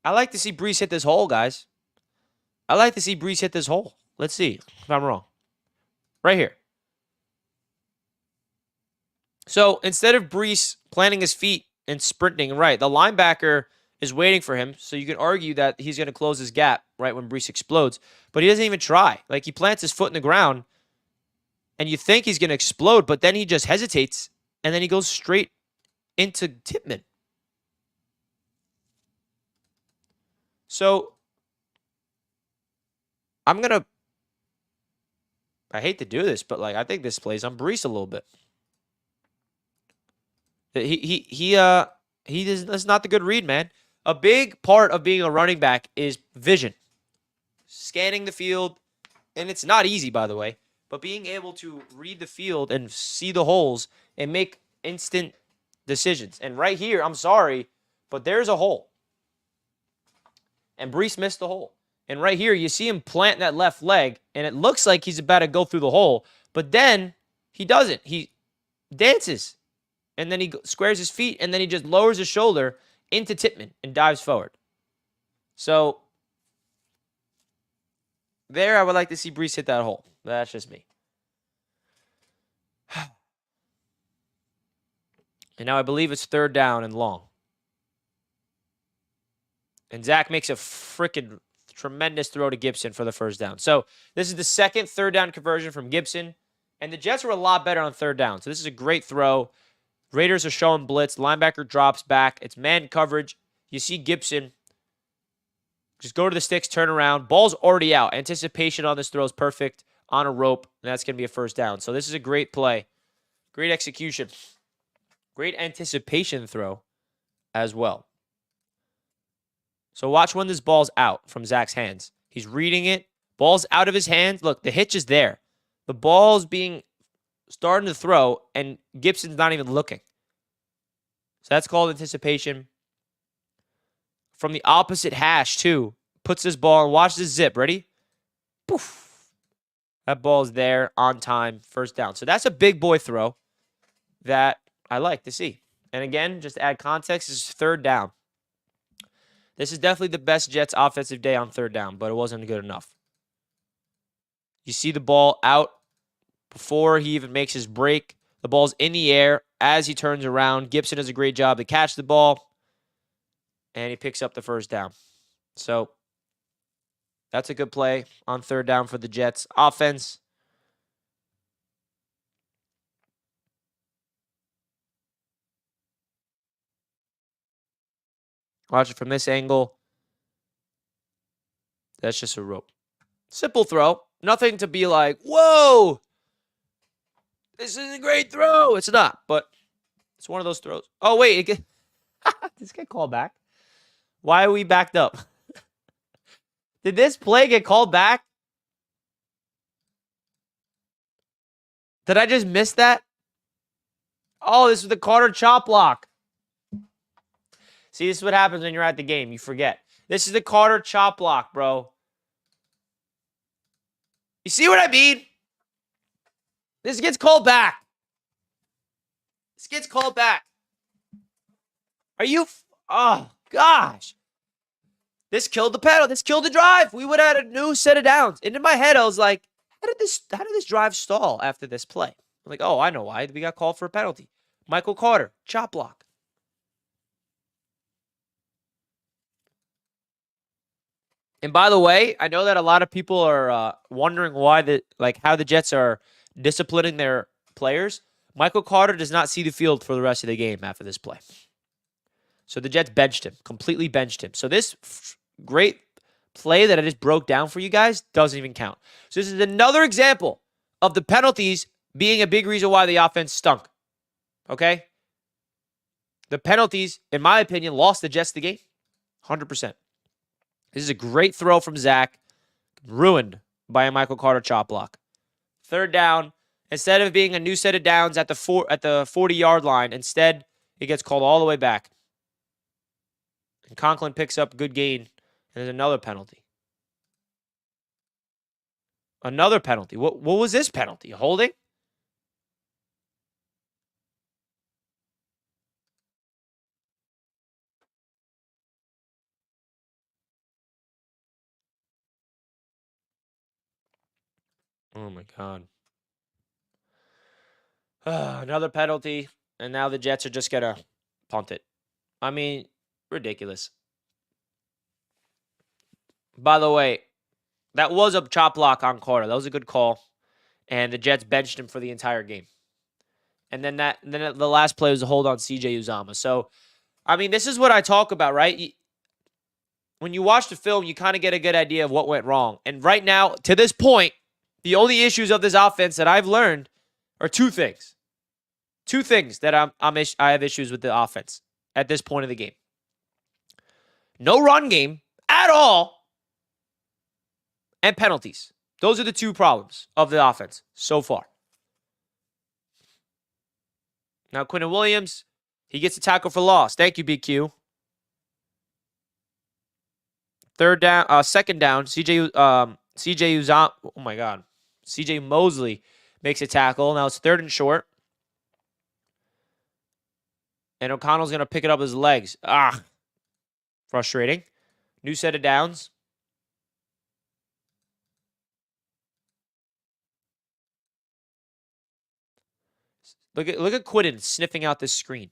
I like to see Brees hit this hole, guys. I like to see Brees hit this hole. Let's see if I'm wrong. Right here. So, instead of Brees planting his feet and sprinting, right, the linebacker is waiting for him, so you can argue that he's going to close his gap right when Brees explodes, but he doesn't even try. Like, he plants his foot in the ground, and you think he's going to explode, but then he just hesitates, and then he goes straight into Tippmann. So, I hate to do this, but, like, I think this plays on Brees a little bit. That's not the good read, man. A big part of being a running back is vision. Scanning the field, and it's not easy, by the way, but being able to read the field and see the holes and make instant decisions. And right here, I'm sorry, but there's a hole. And Brees missed the hole. And right here, you see him plant that left leg, and it looks like he's about to go through the hole, but then he doesn't. He dances, and then he squares his feet, and then he just lowers his shoulder into Tippmann and dives forward. So there, I would like to see Brees hit that hole. That's just me. And now I believe it's 3rd down and long. And Zach makes a freaking tremendous throw to Gibson for the 1st down. So this is the 2nd 3rd down conversion from Gibson. And the Jets were a lot better on 3rd down. So this is a great throw. Raiders are showing blitz. Linebacker drops back. It's man coverage. You see Gibson just go to the sticks, turn around. Ball's already out. Anticipation on this throw is perfect on a rope, and that's going to be a 1st down. So this is a great play. Great execution. Great anticipation throw as well. So watch when this ball's out from Zach's hands. He's reading it. Ball's out of his hands. Look, the hitch is there. The ball's starting to throw, and Gibson's not even looking. So that's called anticipation. From the opposite hash, too. Puts this ball and watch this zip. Ready? Poof. That ball's there on time. 1st down. So that's a big boy throw that I like to see. And again, just to add context, this is 3rd down. This is definitely the best Jets offensive day on 3rd down, but it wasn't good enough. You see the ball out before he even makes his break. The ball's in the air as he turns around. Gibson does a great job to catch the ball, and he picks up the 1st down. So that's a good play on 3rd down for the Jets offense. Watch it from this angle. That's just a rope. Simple throw. Nothing to be like, whoa, this is a great throw. It's not, but it's one of those throws. Oh, wait. This get called back. Why are we backed up? Did this play get called back? Did I just miss that? Oh, this was the Carter chop block. See, this is what happens when you're at the game. You forget. This is the Carter chop block, bro. You see what I mean? This gets called back. This gets called back. Are you... Oh, gosh. This killed the pedal. This killed the drive. We would have had a new set of downs. And in my head, I was like, how did this drive stall after this play? I'm like, oh, I know why. We got called for a penalty. Michael Carter, chop block. And by the way, I know that a lot of people are wondering why how the Jets are disciplining their players. Michael Carter does not see the field for the rest of the game after this play. So the Jets benched him, completely benched him. So this great play that I just broke down for you guys doesn't even count. So this is another example of the penalties being a big reason why the offense stunk. Okay? The penalties, in my opinion, lost the Jets the game. 100%. This is a great throw from Zach, ruined by a Michael Carter chop block. Third down, instead of being a new set of downs at the 40-yard line, instead it gets called all the way back. And Conklin picks up good gain, and there's another penalty. Another penalty. What was this penalty? Holding? Oh, my God. Another penalty, and now the Jets are just going to punt it. I mean, ridiculous. By the way, that was a chop block on Carter. That was a good call, and the Jets benched him for the entire game. And then the last play was a hold on C.J. Uzomah. So, I mean, this is what I talk about, right? When you watch the film, you kind of get a good idea of what went wrong. And right now, to this point, the only issues of this offense that I've learned are two things. Two things that I have issues with the offense at this point of the game. No run game at all, and penalties. Those are the two problems of the offense so far. Now, Quinnen Williams, he gets a tackle for loss. Thank you, BQ. Second down, CJ Uzomah. Oh my God, CJ Mosley makes a tackle. Now it's 3rd and short, and O'Connell's gonna pick it up with his legs. Frustrating. New set of downs. Look at Quinnen sniffing out this screen.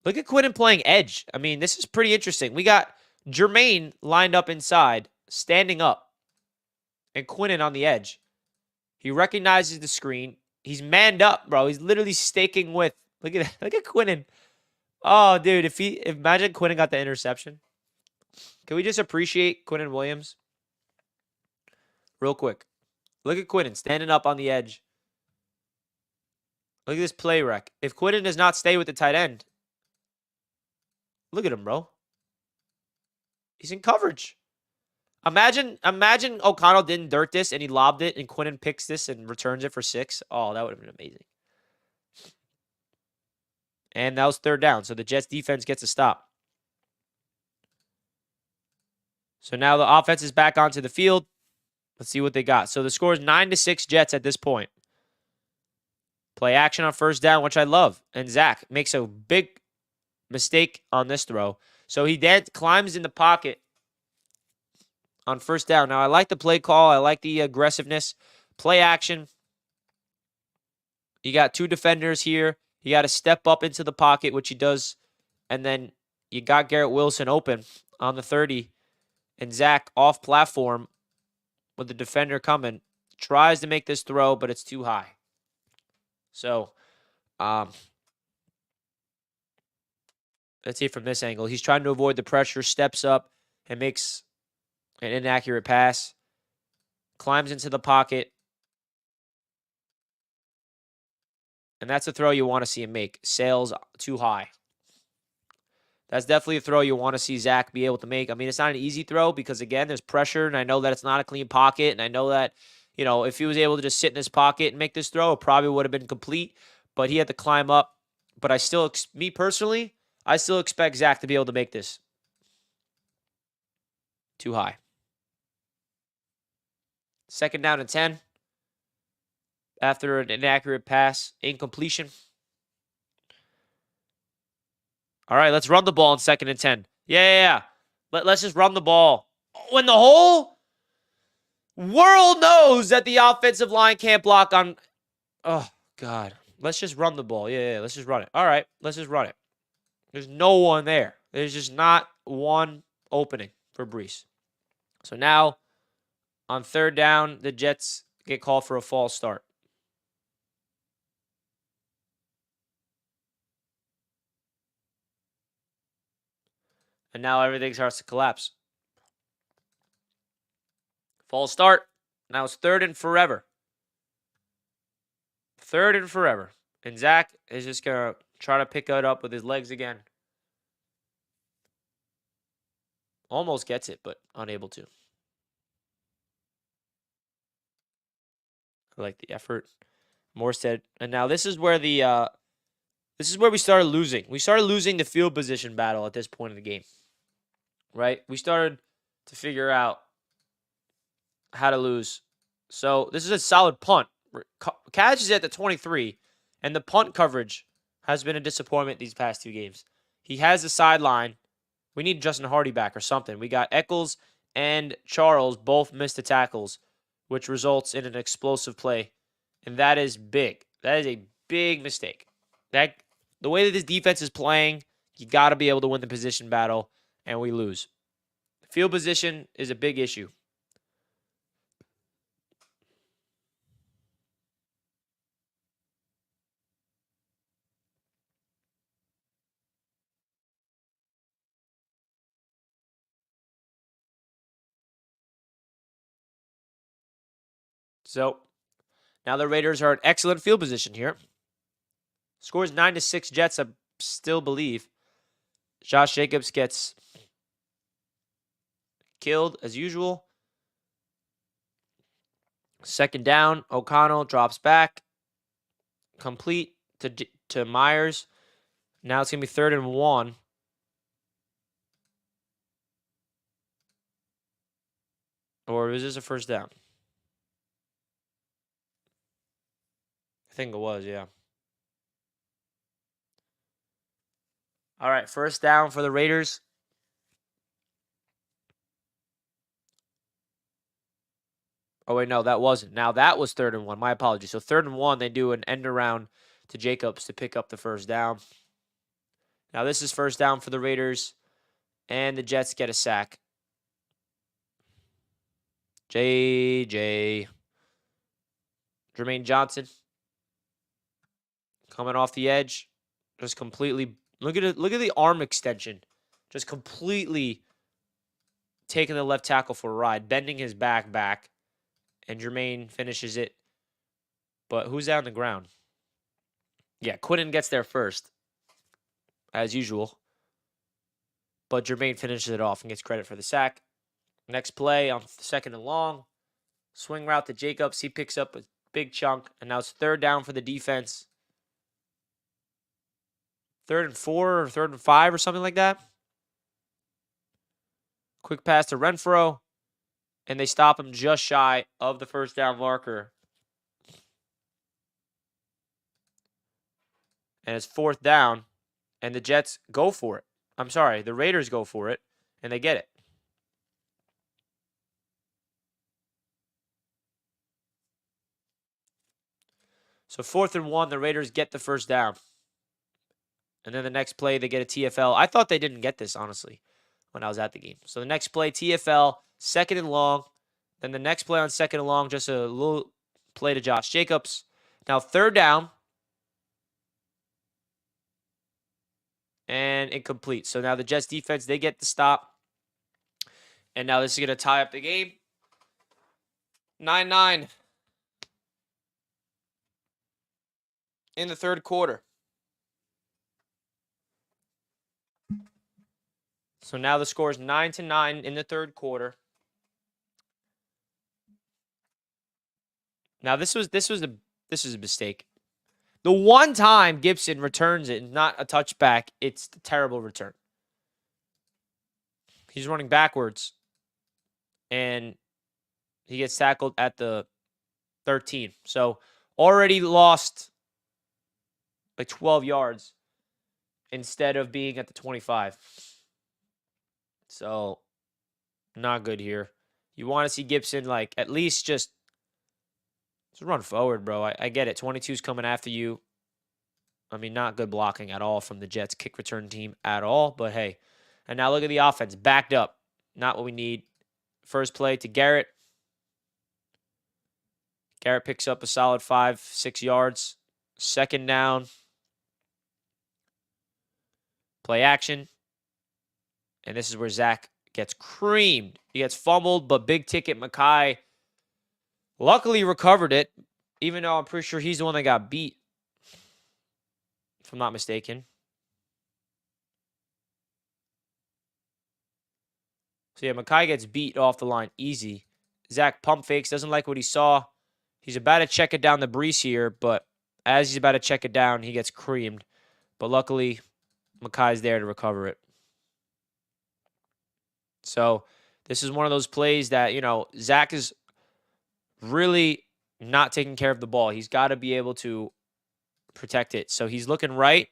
Look at Quinnen playing edge. I mean, this is pretty interesting. We got Jermaine lined up inside, standing up, and Quinnen on the edge. He recognizes the screen. He's manned up, bro. He's literally staking with. Look at that. Look at Quinnen. Oh, dude, imagine Quinnen got the interception. Can we just appreciate Quinnen Williams? Real quick. Look at Quinnen standing up on the edge. Look at this play wreck. If Quinnen does not stay with the tight end, look at him, bro. He's in coverage. Imagine O'Connell didn't dirt this and he lobbed it and Quinnen picks this and returns it for 6. Oh, that would have been amazing. And that was 3rd down. So the Jets defense gets a stop. So now the offense is back onto the field. Let's see what they got. So the score is 9-6 Jets at this point. Play action on 1st down, which I love. And Zach makes a big mistake on this throw. So he then climbs in the pocket on 1st down. Now, I like the play call. I like the aggressiveness. Play action. You got 2 defenders here. You got to step up into the pocket, which he does. And then you got Garrett Wilson open on the 30. And Zach off platform with the defender coming. Tries to make this throw, but it's too high. So, let's see from this angle. He's trying to avoid the pressure, steps up, and makes an inaccurate pass. Climbs into the pocket. And that's a throw you want to see him make. Sails too high. That's definitely a throw you want to see Zach be able to make. I mean, it's not an easy throw because, again, there's pressure, and I know that it's not a clean pocket, and I know that, if he was able to just sit in his pocket and make this throw, it probably would have been complete, but he had to climb up. But I still, me personally, I still expect Zach to be able to make this. Too high. 2nd down and 10. After an inaccurate pass, incompletion. All right, let's run the ball in 2nd and 10. Yeah. Let's just run the ball. When the whole world knows that the offensive line can't block on... Oh, God. Let's just run the ball. Yeah, let's just run it. All right, let's just run it. There's no one there. There's just not one opening for Brees. So now, on 3rd down, the Jets get called for a false start. And now everything starts to collapse. False start. Now it's 3rd and forever. 3rd and forever. And Zach is just going to try to pick it up with his legs again. Almost gets it, but unable to. I like the effort. Morstead. And now this is where we started losing. We started losing the field position battle at this point in the game. Right? We started to figure out how to lose. So this is a solid punt. Catch is at the 23, and the punt coverage has been a disappointment these past 2 games. He has the sideline. We need Justin Hardy back or something. We got Eccles and Charles both missed the tackles, which results in an explosive play, and that is big. That is a big mistake. The way that this defense is playing, you got to be able to win the position battle, and we lose. Field position is a big issue. So now the Raiders are in excellent field position here. Scores 9-6 Jets, I still believe. Josh Jacobs gets killed as usual. 2nd down, O'Connell drops back. Complete to Myers. Now it's going to be 3rd and 1. Or was this a 1st down? I think it was, yeah. All right, 1st down for the Raiders. Oh, wait, no, that wasn't. Now that was 3rd and 1. My apologies. So 3rd and 1, they do an end around to Jacobs to pick up the 1st down. Now this is 1st down for the Raiders, and the Jets get a sack. Jermaine Johnson coming off the edge, just completely look at it. Look at the arm extension, just completely taking the left tackle for a ride, bending his back, and Jermaine finishes it. But who's out on the ground? Yeah, Quinnen gets there first, as usual. But Jermaine finishes it off and gets credit for the sack. Next play on 2nd and long. Swing route to Jacobs. He picks up a big chunk. And now it's 3rd down for the defense. 3rd and 4 or 3rd and 5 or something like that. Quick pass to Renfro. And they stop him just shy of the 1st down marker. And it's 4th down. And the Jets go for it. I'm sorry, the Raiders go for it. And they get it. So 4th and 1, the Raiders get the 1st down. And then the next play, they get a TFL. I thought they didn't get this, honestly, when I was at the game. So the next play, TFL, 2nd and long. Then the next play on 2nd and long, just a little play to Josh Jacobs. Now 3rd down. And incomplete. So now the Jets defense, they get the stop. And now this is going to tie up the game. 9-9 in the 3rd quarter. So now the score is 9-9 in the third quarter. Now this was a mistake. The one time Gibson returns it, not a touchback, it's a terrible return. He's running backwards, and he gets tackled at the 13. So already lost like 12 yards instead of being at the 25. So not good here. You want to see Gibson like at least just run forward, bro. I get it. 22's coming after you. I mean, not good blocking at all from the Jets kick return team at all. But hey, and now look at the offense. Backed up. Not what we need. First play to Garrett. Garrett picks up a solid 5-6 yards. Second down. Play action. And this is where Zach gets creamed. He gets fumbled, but big ticket Mekhi luckily recovered it, even though I'm pretty sure he's the one that got beat, if I'm not mistaken. So yeah, Mekhi gets beat off the line easy. Zach pump fakes, doesn't like what he saw. He's about to check it down the Brees here, but as he's about to check it down, he gets creamed. But luckily, Mekhi's there to recover it. So this is one of those plays that, Zach is really not taking care of the ball. He's got to be able to protect it. So he's looking right.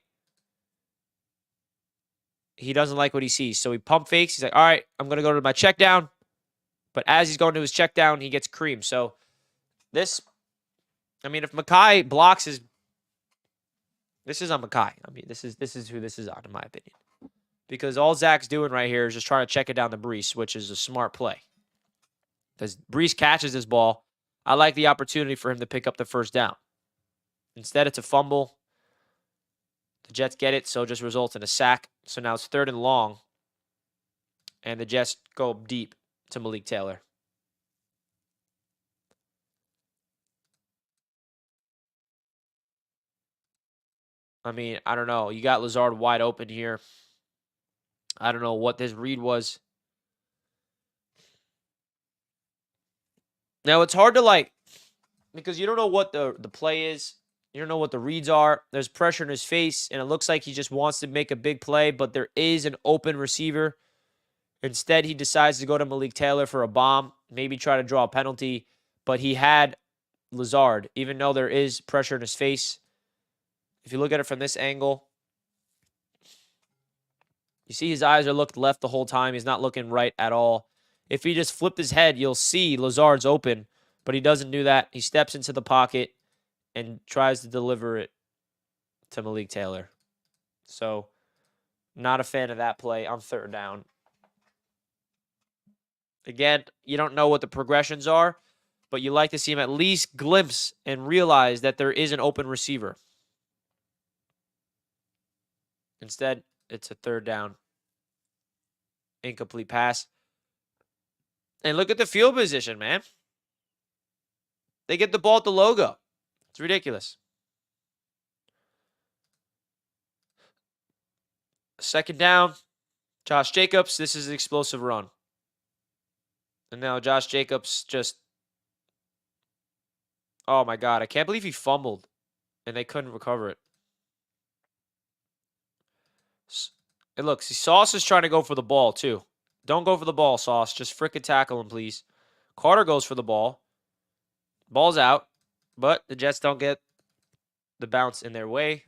He doesn't like what he sees. So he pump fakes. He's like, all right, I'm going to go to my check down. But as he's going to his check down, he gets creamed. So if Mekhi blocks this is on Mekhi. I mean, this is who this is on, in my opinion. Because all Zach's doing right here is just trying to check it down to Brees, which is a smart play. Because Brees catches this ball, I like the opportunity for him to pick up the first down. Instead, it's a fumble. The Jets get it, so it just results in a sack. So now it's 3rd and long. And the Jets go deep to Malik Taylor. I mean, I don't know. You got Lazard wide open here. I don't know what this read was. Now, it's hard to because you don't know what the play is. You don't know what the reads are. There's pressure in his face, and it looks like he just wants to make a big play, but there is an open receiver. Instead, he decides to go to Malik Taylor for a bomb, maybe try to draw a penalty, but he had Lazard, even though there is pressure in his face. If you look at it from this angle, you see his eyes are looked left the whole time. He's not looking right at all. If he just flipped his head, you'll see Lazard's open, but he doesn't do that. He steps into the pocket and tries to deliver it to Malik Taylor. So, not a fan of that play on 3rd down. Again, you don't know what the progressions are, but you like to see him at least glimpse and realize that there is an open receiver. Instead, it's a 3rd down. Incomplete pass. And look at the field position, man. They get the ball at the logo. It's ridiculous. 2nd down. Josh Jacobs. This is an explosive run. And now Josh Jacobs just... Oh, my God. I can't believe he fumbled. And they couldn't recover it. And look, see, Sauce is trying to go for the ball, too. Don't go for the ball, Sauce. Just frickin' tackle him, please. Carter goes for the ball. Ball's out. But the Jets don't get the bounce in their way.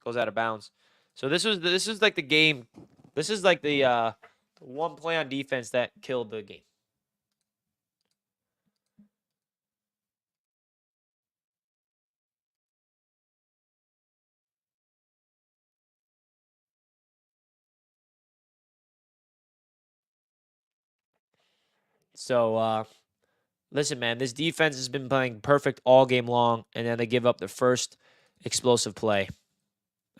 Goes out of bounds. So this is like the game. This is like the one play on defense that killed the game. So listen, man, this defense has been playing perfect all game long, and then they give up the first explosive play.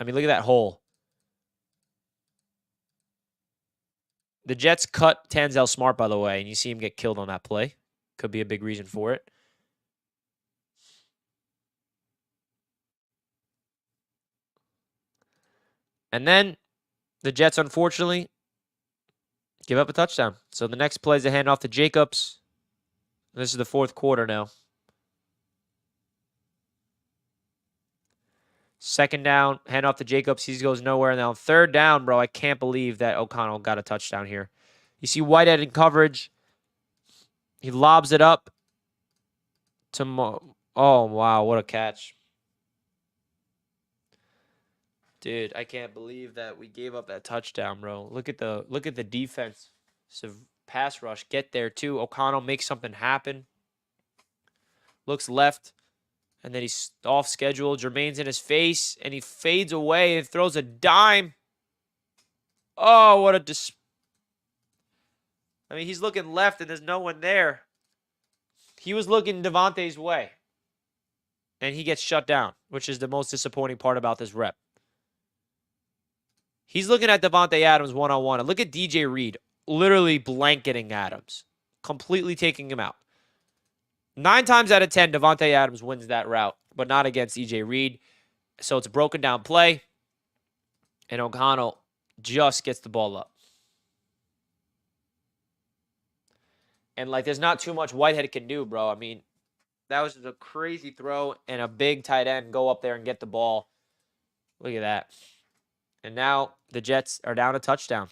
I mean, look at that hole. The Jets cut Tanzel Smart, by the way, and you see him get killed on that play. Could be a big reason for it. And then the Jets, unfortunately, Give up a touchdown. So the next play is a handoff to Jacobs. This is the fourth quarter now. Second down, handoff to Jacobs. He goes nowhere. Now third down, bro. I can't believe that O'Connell got a touchdown here. You see Whitehead in coverage. He lobs it up to oh, wow. What a catch. Dude, I can't believe that we gave up that touchdown, bro. Look at the defense. So pass rush, get there too. O'Connell makes something happen. Looks left, and then he's off schedule. Jermaine's in his face, and he fades away and throws a dime. Oh, what a I mean, he's looking left, and there's no one there. He was looking Devontae's way, and he gets shut down, which is the most disappointing part about this rep. He's looking at Devontae Adams one-on-one. And look at DJ Reed literally blanketing Adams, completely taking him out. 9 times out of 10, Devontae Adams wins that route, but not against DJ Reed. So it's a broken down play, and O'Connell just gets the ball up. And, like, there's not too much Whitehead can do, bro. I mean, that was a crazy throw, and a big tight end go up there and get the ball. Look at that. And now the Jets are down a touchdown.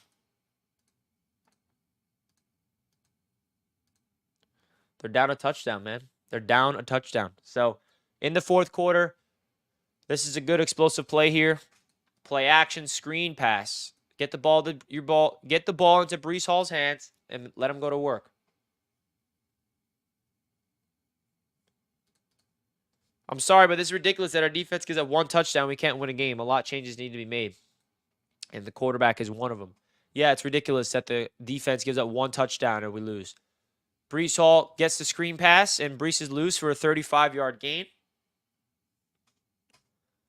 They're down a touchdown, man. They're down a touchdown. So in the fourth quarter, this is a good explosive play here. Play action, screen pass. Get the ball into Breece Hall's hands and let him go to work. I'm sorry, but this is ridiculous that our defense gives up one touchdown. We can't win a game. A lot of changes need to be made. And the quarterback is one of them. Yeah, it's ridiculous that the defense gives up one touchdown and we lose. Breece Hall gets the screen pass, and Breece is loose for a 35-yard gain.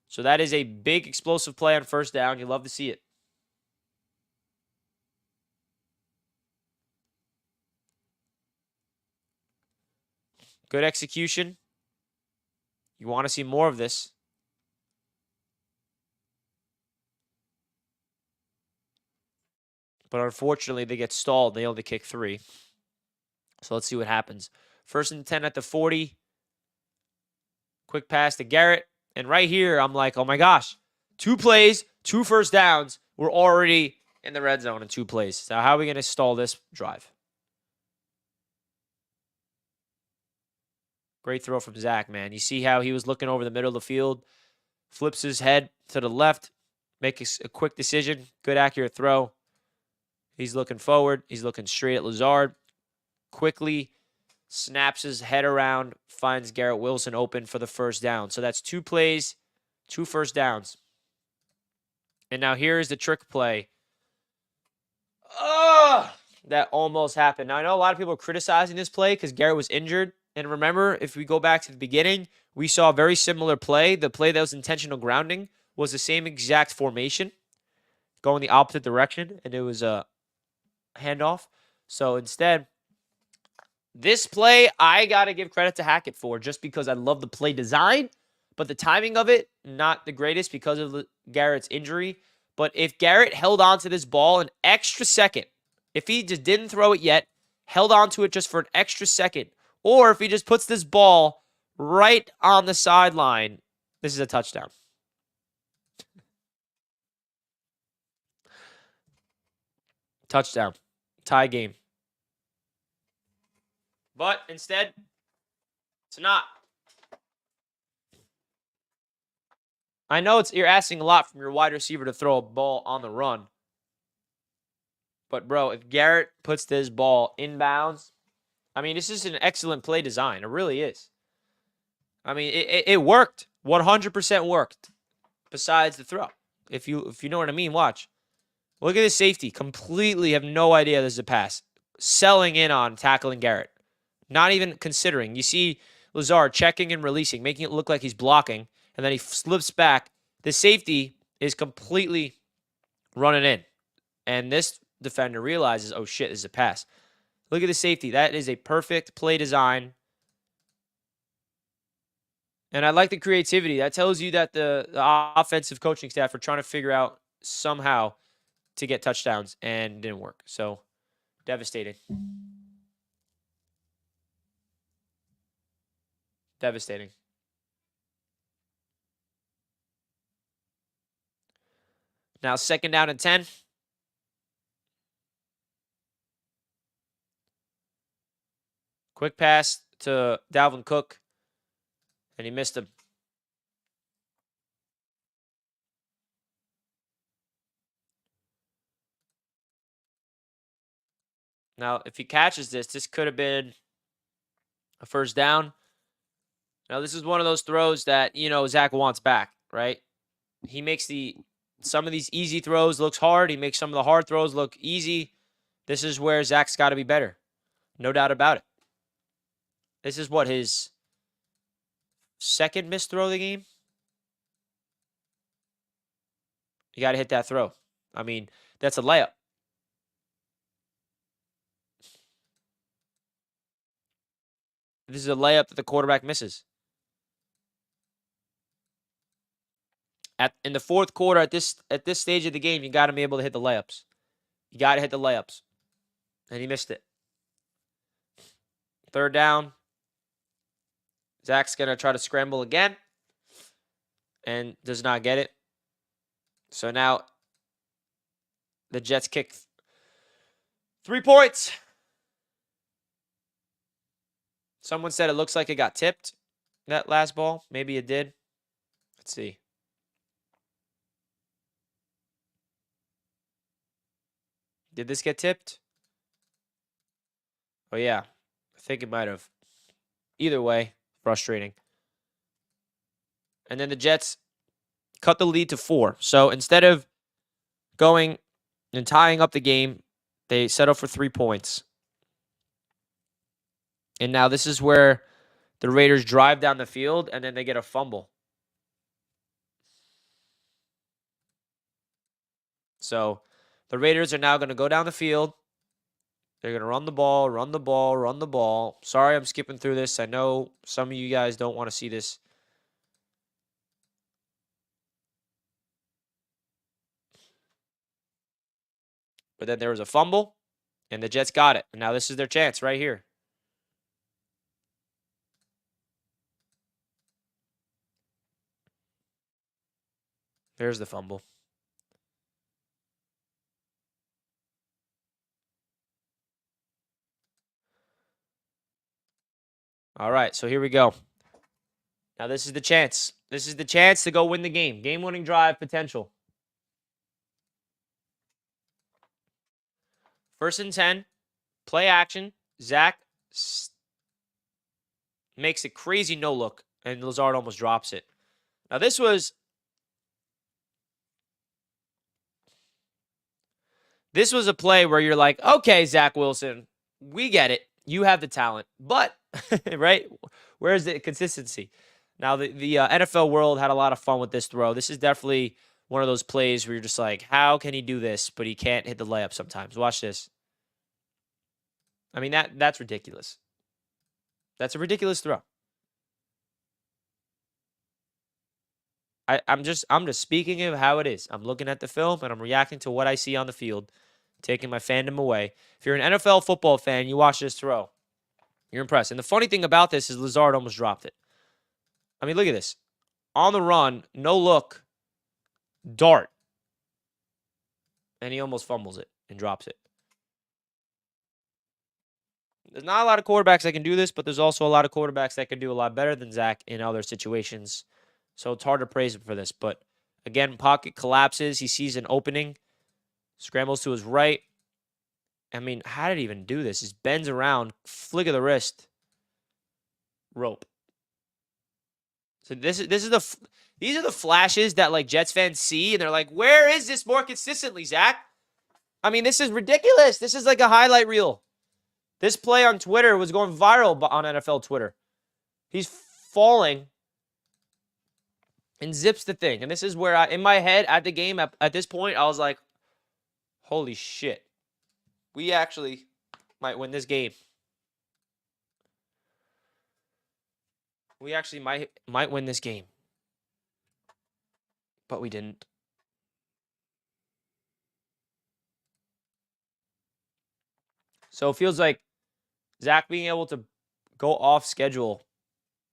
So that is a big explosive play on first down. You love to see it. Good execution. You want to see more of this. But unfortunately, they get stalled. They only kick 3. So let's see what happens. 1st and 10 at the 40. Quick pass to Garrett. And right here, I'm like, oh my gosh. 2 plays, 2 first downs. We're already in the red zone in 2 plays. So how are we going to stall this drive? Great throw from Zach, man. You see how he was looking over the middle of the field. Flips his head to the left. Makes a quick decision. Good, accurate throw. He's looking forward. He's looking straight at Lazard. Quickly snaps his head around, finds Garrett Wilson open for the first down. So that's 2 plays, 2 first downs. And now here is the trick play. That almost happened. Now, I know a lot of people are criticizing this play because Garrett was injured. And remember, if we go back to the beginning, we saw a very similar play. The play that was intentional grounding was the same exact formation, going the opposite direction, and it was a handoff. So instead, this play, I got to give credit to Hackett for, just because I love the play design, but the timing of it, not the greatest because of Garrett's injury. But if Garrett held on to this ball an extra second, if he just didn't throw it yet, held on to it just for an extra second, or if he just puts this ball right on the sideline, this is a touchdown. Touchdown. Tie game. But instead, it's not. I know you're asking a lot from your wide receiver to throw a ball on the run. But, bro, if Garrett puts this ball inbounds, I mean, this is an excellent play design. It really is. I mean, it worked. 100% worked. Besides the throw. If you know what I mean, watch. Look at this safety. Completely have no idea this is a pass. Selling in on tackling Garrett. Not even considering. You see Lazard checking and releasing, making it look like he's blocking, and then he slips back. The safety is completely running in. And this defender realizes, oh shit, this is a pass. Look at the safety. That is a perfect play design. And I like the creativity. That tells you that the offensive coaching staff are trying to figure out somehow to get touchdowns, and it didn't work. So Devastating. Devastating. Now 2nd down and 10. Quick pass to Dalvin Cook, and he missed him. Now, if he catches this could have been a 1st down. Now, this is one of those throws that, Zach wants back, right? He makes some of these easy throws looks hard. He makes some of the hard throws look easy. This is where Zach's got to be better. No doubt about it. This is what, his 2nd missed throw of the game? You got to hit that throw. I mean, that's a layup. This is a layup that the quarterback misses. In the 4th quarter, at this stage of the game, you got to be able to hit the layups. You got to hit the layups. And he missed it. 3rd down. Zach's going to try to scramble again. And does not get it. So now the Jets kick 3 points. Someone said it looks like it got tipped, that last ball. Maybe it did. Let's see. Did this get tipped? Oh, yeah. I think it might have. Either way, frustrating. And then the Jets cut the lead to 4. So instead of going and tying up the game, they settle for 3 points. And now this is where the Raiders drive down the field, and then they get a fumble. So the Raiders are now going to go down the field. They're going to run the ball, run the ball, run the ball. Sorry, I'm skipping through this. I know some of you guys don't want to see this. But then there was a fumble, and the Jets got it. And now this is their chance right here. There's the fumble. All right, so here we go. Now this is the chance. This is the chance to go win the game. Game-winning drive potential. 1st and 10. Play action. Zach makes a crazy no-look, and Lazard almost drops it. Now this was a play where you're like, okay, Zach Wilson, we get it. You have the talent. But, right, where's the consistency? Now, the NFL world had a lot of fun with this throw. This is definitely one of those plays where you're just like, how can he do this, but he can't hit the layup sometimes? Watch this. I mean, that's ridiculous. That's a ridiculous throw. I'm just speaking of how it is. I'm looking at the film, and I'm reacting to what I see on the field, taking my fandom away. If you're an NFL football fan, you watch this throw, you're impressed. And the funny thing about this is Lazard almost dropped it. I mean, look at this. On the run, no look, dart. And he almost fumbles it and drops it. There's not a lot of quarterbacks that can do this, but there's also a lot of quarterbacks that can do a lot better than Zach in other situations. So it's hard to praise him for this. But again, pocket collapses. He sees an opening, scrambles to his right. I mean, how did he even do this? He bends around, flick of the wrist, rope. So these are the flashes that like Jets fans see, and they're like, where is this more consistently, Zach? I mean, this is ridiculous. This is like a highlight reel. This play on Twitter was going viral on NFL Twitter. He's falling and zips the thing. And this is where in my head at the game, at this point, I was like, holy shit. We actually might win this game. We actually might win this game. But we didn't. So it feels like Zach being able to go off schedule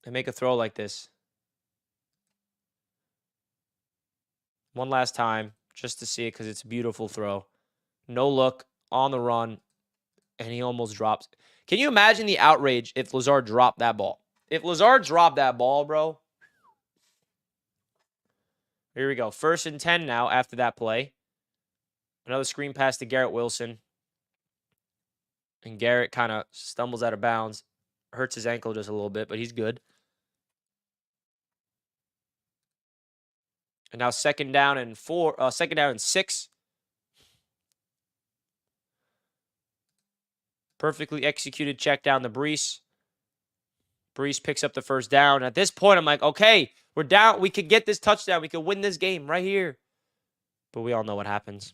and make a throw like this one last time just to see it because it's a beautiful throw. No look, on the run, and he almost drops. Can you imagine the outrage if Lazard dropped that ball? If Lazard dropped that ball, bro. Here we go. 1st and 10 now after that play. Another screen pass to Garrett Wilson. And Garrett kind of stumbles out of bounds. Hurts his ankle just a little bit, but he's good. And now 2nd down and 6. Perfectly executed check down to Brees. Brees picks up the 1st down. At this point, I'm like, okay, we're down. We could get this touchdown. We could win this game right here. But we all know what happens.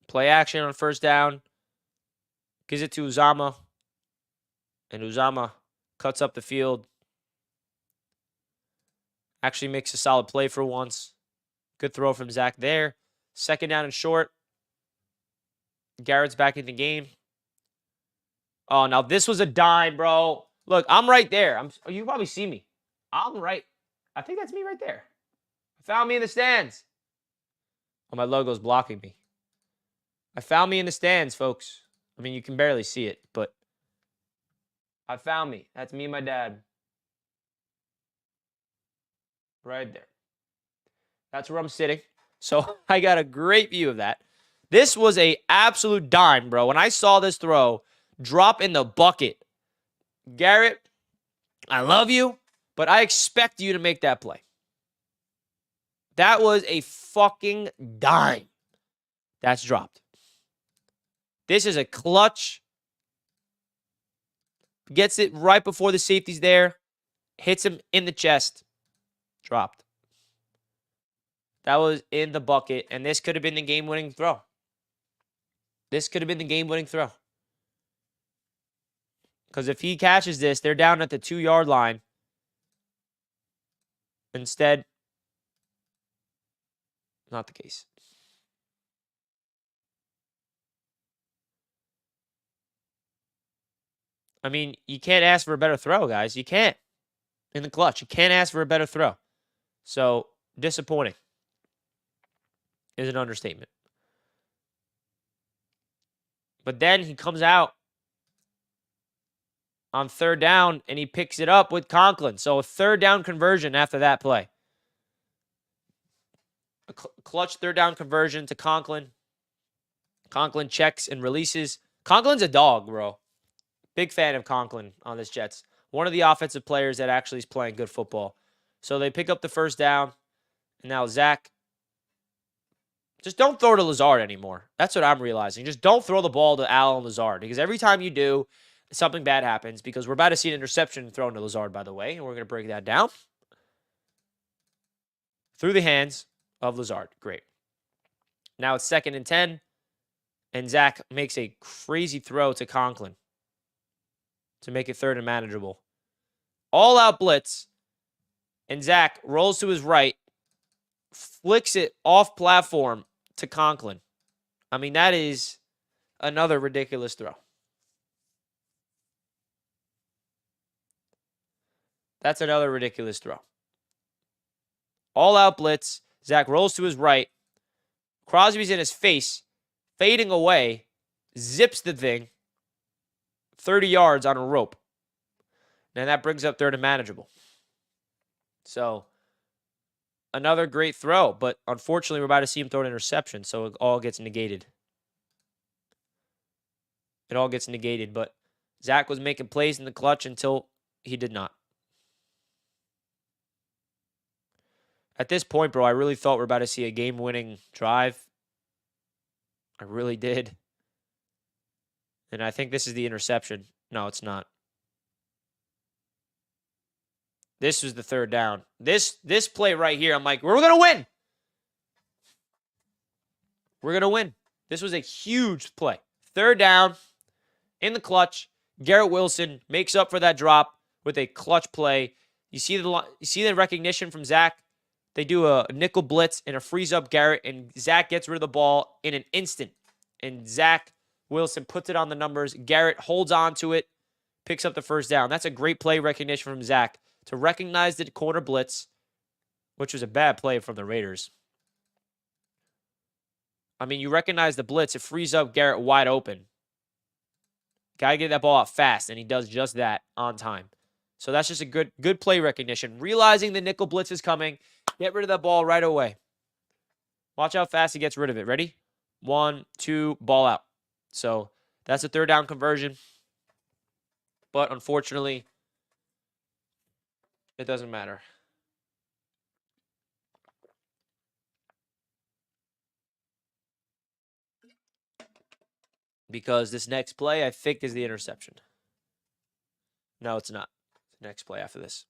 Play action on 1st down. Gives it to Uzama. And Uzama cuts up the field. Actually makes a solid play for once. Good throw from Zach there. 2nd down and short. Garrett's back in the game. Oh, now this was a dime, bro. Look, I'm right there. You probably see me. I'm right. I think that's me right there. Found me in the stands. Oh, my logo's blocking me. I found me in the stands, folks. I mean, you can barely see it, but I found me. That's me and my dad. Right there. That's where I'm sitting. So I got a great view of that. This was a absolute dime, bro. When I saw this throw drop in the bucket, Garrett, I love you, but I expect you to make that play. That was a fucking dime. That's dropped. This is a clutch. Gets it right before the safety's there. Hits him in the chest. Dropped. That was in the bucket, and this could have been the game-winning throw. This could have been the game-winning throw. Because if he catches this, they're down at the 2-yard line. Instead, not the case. I mean, you can't ask for a better throw, guys. You can't. In the clutch. You can't ask for a better throw. So, disappointing is an understatement. But then he comes out on 3rd down, and he picks it up with Conklin. So, a 3rd down conversion after that play. A clutch 3rd down conversion to Conklin. Conklin checks and releases. Conklin's a dog, bro. Big fan of Conklin on this Jets. One of the offensive players that actually is playing good football. So they pick up the 1st down. And now Zach, just don't throw to Lazard anymore. That's what I'm realizing. Just don't throw the ball to Allen Lazard. Because every time you do, something bad happens. Because we're about to see an interception thrown to Lazard, by the way. And we're going to break that down. Through the hands of Lazard. Great. Now it's 2nd and 10. And Zach makes a crazy throw to Conklin to make it 3rd and manageable. All out blitz. And Zach rolls to his right. Flicks it off platform to Conklin. I mean, that is another ridiculous throw. That's another ridiculous throw. All out blitz. Zach rolls to his right. Crosby's in his face. Fading away. Zips the thing. 30 yards on a rope. And that brings up 3rd and manageable. So, another great throw. But unfortunately, we're about to see him throw an interception. So, it all gets negated. It all gets negated. But Zach was making plays in the clutch until he did not. At this point, bro, I really thought we're about to see a game-winning drive. I really did. And I think this is the interception. No, it's not. This was the 3rd down. This play right here, I'm like, we're going to win. We're going to win. This was a huge play. 3rd down in the clutch. Garrett Wilson makes up for that drop with a clutch play. You see the recognition from Zach? They do a nickel blitz and a freeze up Garrett, and Zach gets rid of the ball in an instant. And Zach Wilson puts it on the numbers. Garrett holds on to it, picks up the first down. That's a great play recognition from Zach to recognize the corner blitz, which was a bad play from the Raiders. I mean, you recognize the blitz. It frees up Garrett wide open. Got to get that ball out fast, and he does just that on time. So that's just a good play recognition. Realizing the nickel blitz is coming, get rid of that ball right away. Watch how fast he gets rid of it. Ready? 1, 2, ball out. So that's a third down conversion. But unfortunately, it doesn't matter. Because this next play, I think, is the interception. No, it's not. Next play after this.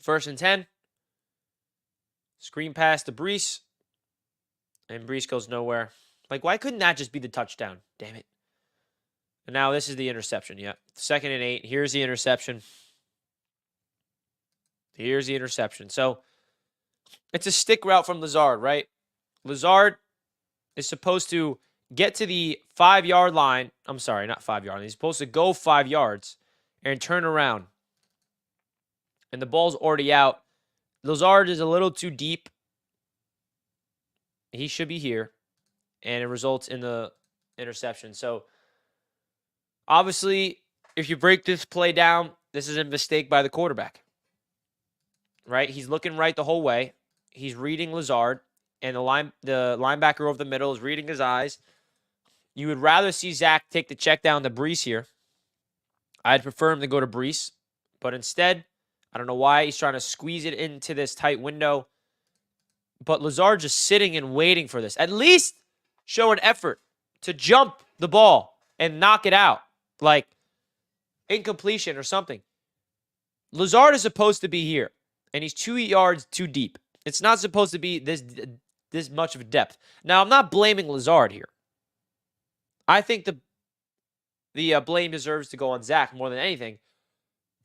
1st and 10. Screen pass to Brees. And Brees goes nowhere. Like, why couldn't that just be the touchdown? Damn it. And now this is the interception. Yep. 2nd and 8. Here's the interception. Here's the interception. So, it's a stick route from Lazard, right? Lazard is supposed to get to the 5-yard line. I'm sorry, not 5-yard line. He's supposed to go 5 yards and turn around. And the ball's already out. Lazard is a little too deep. He should be here. And it results in the interception. So, obviously, if you break this play down, this is a mistake by the quarterback. Right? He's looking right the whole way. He's reading Lazard. And the linebacker over the middle is reading his eyes. You would rather see Zach take the check down to Brees here. I'd prefer him to go to Brees. But instead, I don't know why he's trying to squeeze it into this tight window. But Lazard just sitting and waiting for this. At least show an effort to jump the ball and knock it out. Like incompletion or something. Lazard is supposed to be here. And he's 2 yards too deep. It's not supposed to be this much of a depth. Now, I'm not blaming Lazard here. I think the blame deserves to go on Zach more than anything.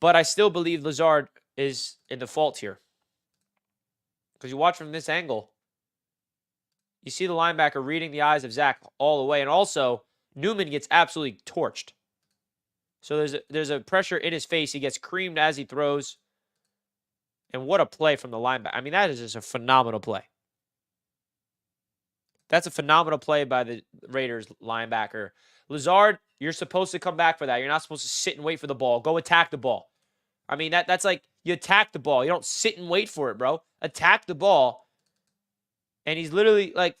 But I still believe Lazard is in the fault here. Because you watch from this angle, you see the linebacker reading the eyes of Zach all the way. And also, Newman gets absolutely torched. So there's a pressure in his face. He gets creamed as he throws. And what a play from the linebacker. I mean, that is just a phenomenal play. That's a phenomenal play by the Raiders linebacker. Lazard, you're supposed to come back for that. You're not supposed to sit and wait for the ball. Go attack the ball. I mean, that's like you attack the ball. You don't sit and wait for it, bro. Attack the ball. And he's literally like,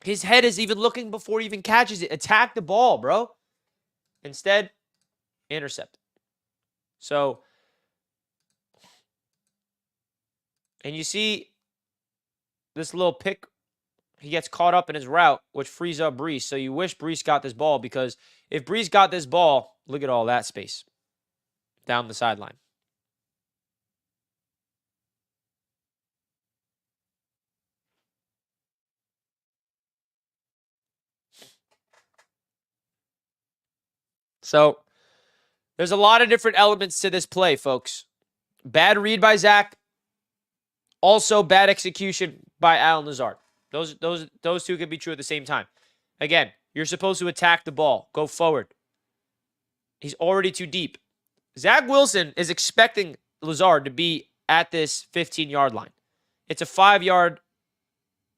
his head is even looking before he even catches it. Attack the ball, bro. Instead, intercept. So, and you see this little pick. He gets caught up in his route, which frees up Brees. So you wish Brees got this ball because if Brees got this ball, look at all that space down the sideline. So there's a lot of different elements to this play, folks. Bad read by Zach. Also bad execution by Allen Lazard. Those two can be true at the same time. Again, you're supposed to attack the ball. Go forward. He's already too deep. Zach Wilson is expecting Lazard to be at this 15-yard line. It's a 5-yard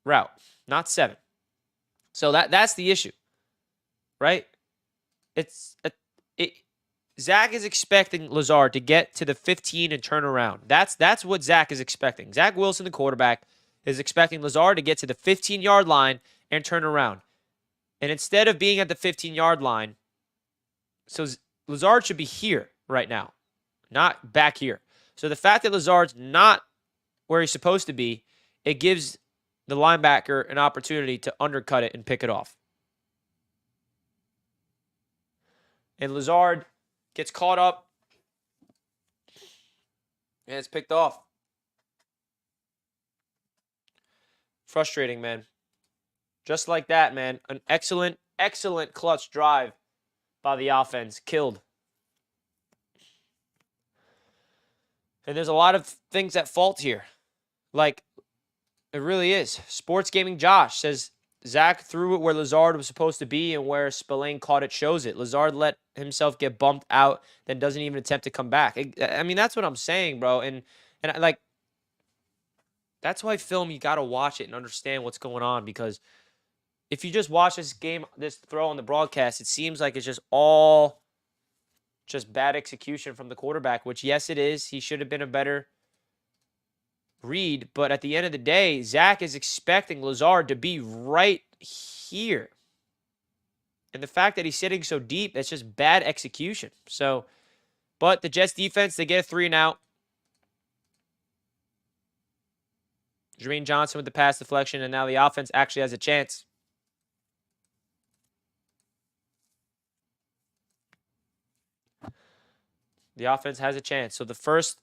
route, not 7. So that's the issue, right? Zach is expecting Lazard to get to the 15 and turn around. That's what Zach is expecting. Zach Wilson, the quarterback, is expecting Lazard to get to the 15-yard line and turn around. And instead of being at the 15-yard line, so Lazard should be here right now, not back here. So the fact that Lazard's not where he's supposed to be, it gives the linebacker an opportunity to undercut it and pick it off. And Lazard gets caught up, and it's picked off. Frustrating, man. Just like that, man. An excellent, excellent clutch drive by the offense. Killed. And there's a lot of things at fault here. Like, it really is. Sports Gaming Josh says, Zach threw it where Lazard was supposed to be, and where Spillane caught it shows it. Lazard let himself get bumped out, then doesn't even attempt to come back. I mean, that's what I'm saying, bro. And like, that's why film, you got to watch it and understand what's going on, because if you just watch this game, this throw on the broadcast, it seems like it's just all just bad execution from the quarterback, which, yes, it is. He should have been a better read. But at the end of the day, Zach is expecting Lazard to be right here. And the fact that he's sitting so deep, that's just bad execution. So, but the Jets defense, they get a 3 and out. Jermaine Johnson with the pass deflection, and now the offense actually has a chance. The offense has a chance. So the first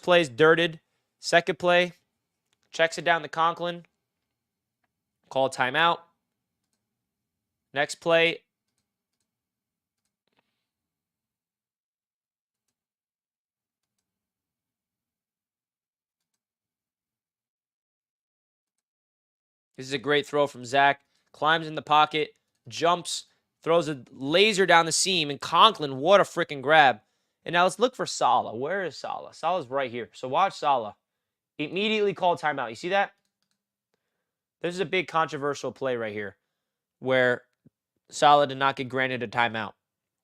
play is dirted. Second play, checks it down to Conklin. Call a timeout. Next play. This is a great throw from Zach. Climbs in the pocket, jumps, throws a laser down the seam, and Conklin, what a freaking grab. And now let's look for Saleh. Where is Saleh? Saleh's right here. So watch Saleh. Immediately call timeout. You see that? This is a big controversial play right here where Saleh did not get granted a timeout.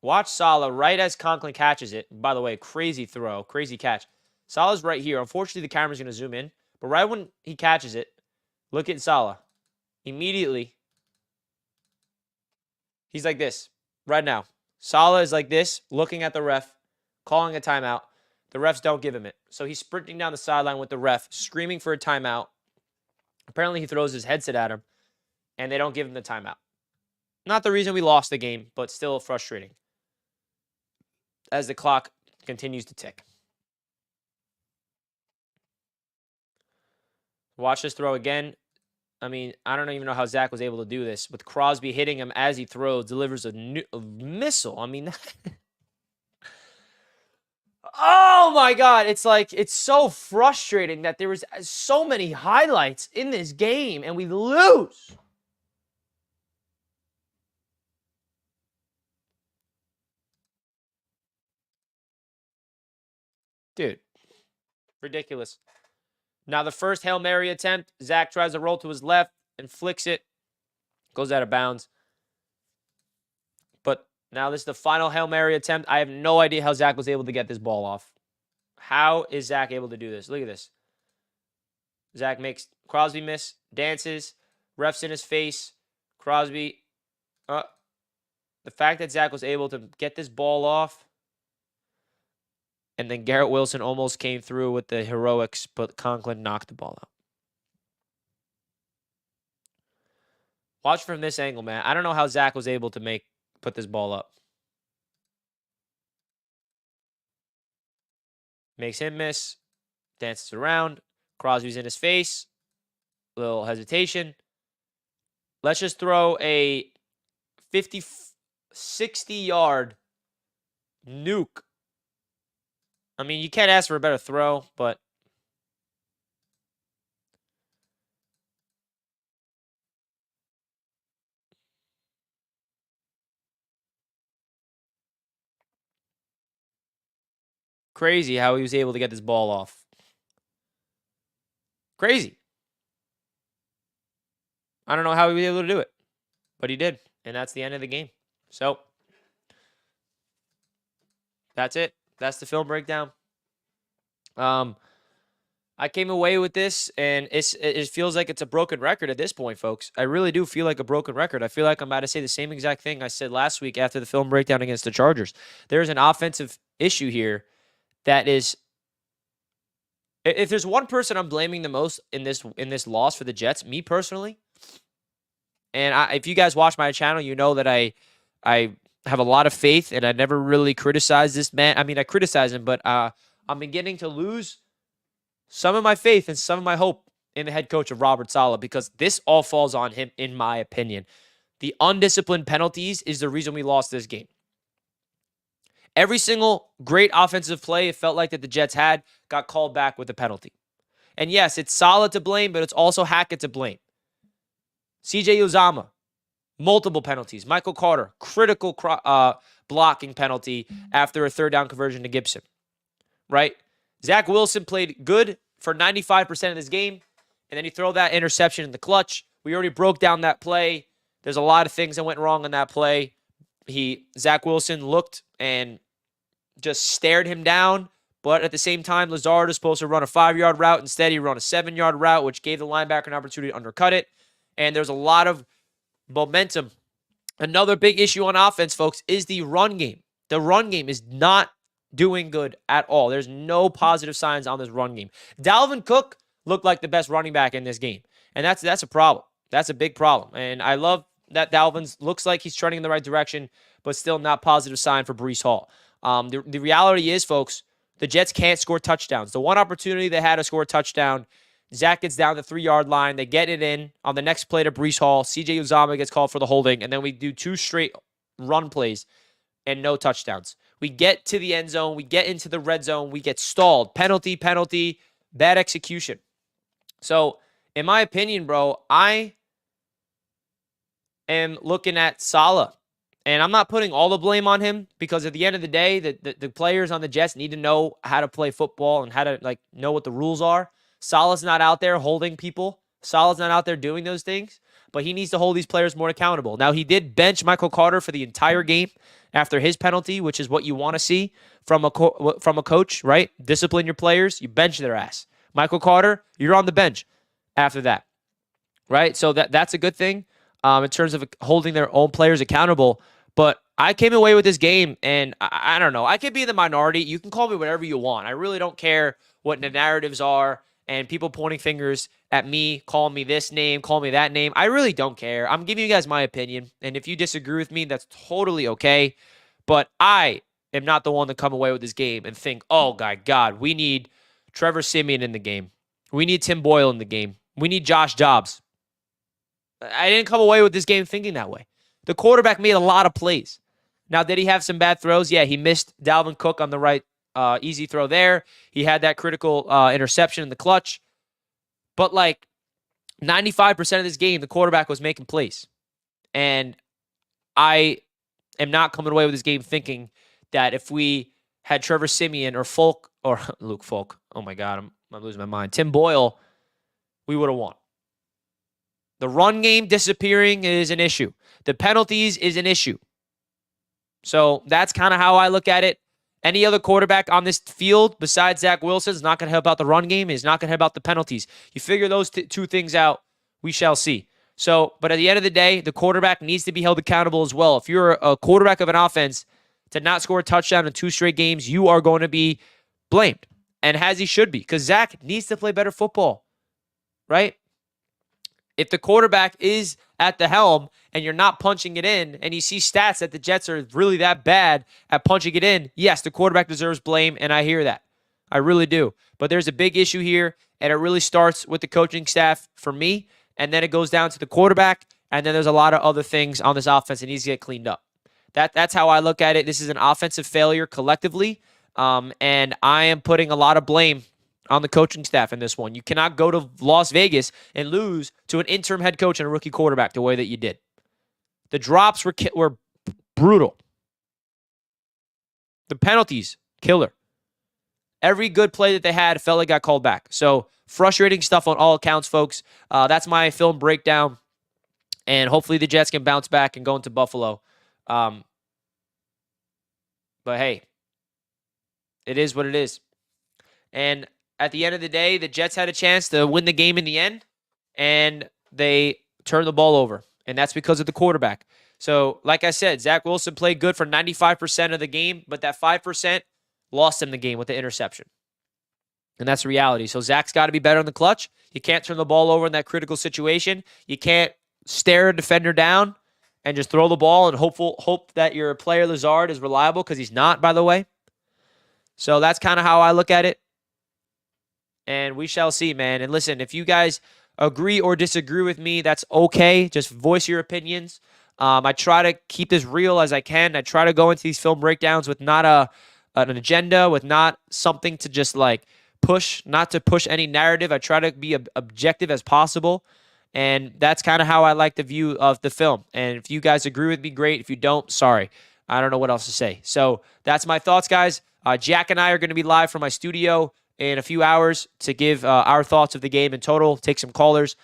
Watch Saleh right as Conklin catches it. By the way, crazy throw, crazy catch. Saleh's right here. Unfortunately, the camera's going to zoom in. But right when he catches it, look at Saleh. Immediately, he's like this right now. Saleh is like this, looking at the ref, calling a timeout. The refs don't give him it. So he's sprinting down the sideline with the ref, screaming for a timeout. Apparently, he throws his headset at him, and they don't give him the timeout. Not the reason we lost the game, but still frustrating as the clock continues to tick. Watch this throw again. I mean, I don't even know how Zach was able to do this. With Crosby hitting him as he throws, delivers a missile. I mean, oh my God. It's like, it's so frustrating that there was so many highlights in this game and we lose. Dude, ridiculous. Now the first Hail Mary attempt, Zach tries to roll to his left and flicks it. Goes out of bounds. But now this is the final Hail Mary attempt. I have no idea how Zach was able to get this ball off. How is Zach able to do this? Look at this. Zach makes Crosby miss, dances, refs in his face. Crosby. The fact that Zach was able to get this ball off. And then Garrett Wilson almost came through with the heroics, but Conklin knocked the ball out. Watch from this angle, man. I don't know how Zach was able to put this ball up. Makes him miss. Dances around. Crosby's in his face. Little hesitation. Let's just throw a 50, 60-yard nuke. I mean, you can't ask for a better throw, but crazy how he was able to get this ball off. Crazy. I don't know how he was able to do it, but he did, and that's the end of the game. So that's it. That's the film breakdown. I came away with this, and it feels like it's a broken record at this point, folks. I really do feel like a broken record. I feel like I'm about to say the same exact thing I said last week after the film breakdown against the Chargers. There's an offensive issue here that is, if there's one person I'm blaming the most in this loss for the Jets, me personally, and if you guys watch my channel, you know that I have a lot of faith, and I never really criticize this man. I mean, I criticize him, but I'm beginning to lose some of my faith and some of my hope in the head coach of Robert Saleh, because this all falls on him, in my opinion. The undisciplined penalties is the reason we lost this game. Every single great offensive play it felt like that the Jets had got called back with a penalty. And yes, it's Saleh to blame, but it's also Hackett to blame. CJ Uzama, multiple penalties. Michael Carter, critical blocking penalty after a third down conversion to Gibson, right? Zach Wilson played good for 95% of this game, and then you throw that interception in the clutch. We already broke down that play. There's a lot of things that went wrong in that play. Zach Wilson looked and just stared him down, but at the same time, Lazard is supposed to run a 5-yard route. Instead, he ran a 7-yard route, which gave the linebacker an opportunity to undercut it, and there's a lot of momentum. Another big issue on offense, folks, is the run game. The run game is not doing good at all. There's no positive signs on this run game. Dalvin Cook looked like the best running back in this game, and that's a problem. That's a big problem, and I love that Dalvin looks like he's trending in the right direction, but still not positive sign for Breece Hall. The reality is, folks, the Jets can't score touchdowns. The one opportunity they had to score a touchdown, Zach gets down the 3-yard line. They get it in on the next play to Breece Hall. CJ Uzama gets called for the holding, and then we do 2 straight run plays and no touchdowns. We get to the end zone. We get into the red zone. We get stalled. Penalty, bad execution. So, in my opinion, bro, I am looking at Saleh. And I'm not putting all the blame on him because at the end of the day, the players on the Jets need to know how to play football and how to know what the rules are. Saleh's not out there holding people. Saleh's not out there doing those things, but he needs to hold these players more accountable. Now, he did bench Michael Carter for the entire game after his penalty, which is what you want to see from a coach, right? Discipline your players. You bench their ass. Michael Carter, you're on the bench after that, right? So that's a good thing in terms of holding their own players accountable. But I came away with this game, and I don't know. I could be in the minority. You can call me whatever you want. I really don't care what the narratives are and people pointing fingers at me, calling me this name, calling me that name. I really don't care. I'm giving you guys my opinion, and if you disagree with me, that's totally okay. But I am not the one to come away with this game and think, oh, God, we need Trevor Siemian in the game. We need Tim Boyle in the game. We need Josh Dobbs. I didn't come away with this game thinking that way. The quarterback made a lot of plays. Now, did he have some bad throws? Yeah, he missed Dalvin Cook on the right easy throw there. He had that critical interception in the clutch. But 95% of this game, the quarterback was making plays. And I am not coming away with this game thinking that if we had Trevor Siemian or Luke Folk, oh my God, I'm losing my mind, Tim Boyle, we would have won. The run game disappearing is an issue. The penalties is an issue. So that's kind of how I look at it. Any other quarterback on this field besides Zach Wilson is not going to help out the run game. Is not going to help out the penalties. You figure those two things out, we shall see. So, but at the end of the day, the quarterback needs to be held accountable as well. If you're a quarterback of an offense to not score a touchdown in 2 straight games, you are going to be blamed. And as he should be, because Zach needs to play better football, right? If the quarterback is at the helm and you're not punching it in and you see stats that the Jets are really that bad at punching it in, yes, the quarterback deserves blame, and I hear that. I really do. But there's a big issue here, and it really starts with the coaching staff for me, and then it goes down to the quarterback, and then there's a lot of other things on this offense that needs to get cleaned up. That's how I look at it. This is an offensive failure collectively, and I am putting a lot of blame on the coaching staff in this one. You cannot go to Las Vegas and lose to an interim head coach and a rookie quarterback the way that you did. The drops were brutal. The penalties, killer. Every good play that they had felt like got called back. So frustrating stuff on all accounts, folks. That's my film breakdown. And hopefully the Jets can bounce back and go into Buffalo. But hey, it is what it is. And at the end of the day, the Jets had a chance to win the game in the end, and they turned the ball over. And that's because of the quarterback. So, like I said, Zach Wilson played good for 95% of the game, but that 5% lost him the game with the interception. And that's the reality. So, Zach's got to be better in the clutch. You can't turn the ball over in that critical situation. You can't stare a defender down and just throw the ball and hope that your player Lazard is reliable, because he's not, by the way. So, that's kind of how I look at it. And we shall see, man. And listen, if you guys agree or disagree with me, that's okay. Just voice your opinions. I try to keep this real as I can. I try to go into these film breakdowns with not an agenda, with not something to just push, not to push any narrative. I try to be objective as possible. And that's kind of how I like the view of the film. And if you guys agree with me, great. If you don't, sorry. I don't know what else to say. So that's my thoughts, guys. Jack and I are going to be live from my studio in a few hours to give our thoughts of the game in total, take some callers.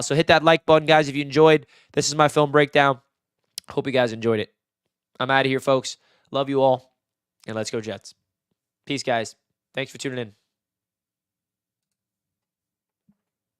So hit that like button, guys, if you enjoyed. This is my film breakdown. Hope you guys enjoyed it. I'm out of here, folks. Love you all, and let's go Jets. Peace, guys. Thanks for tuning in.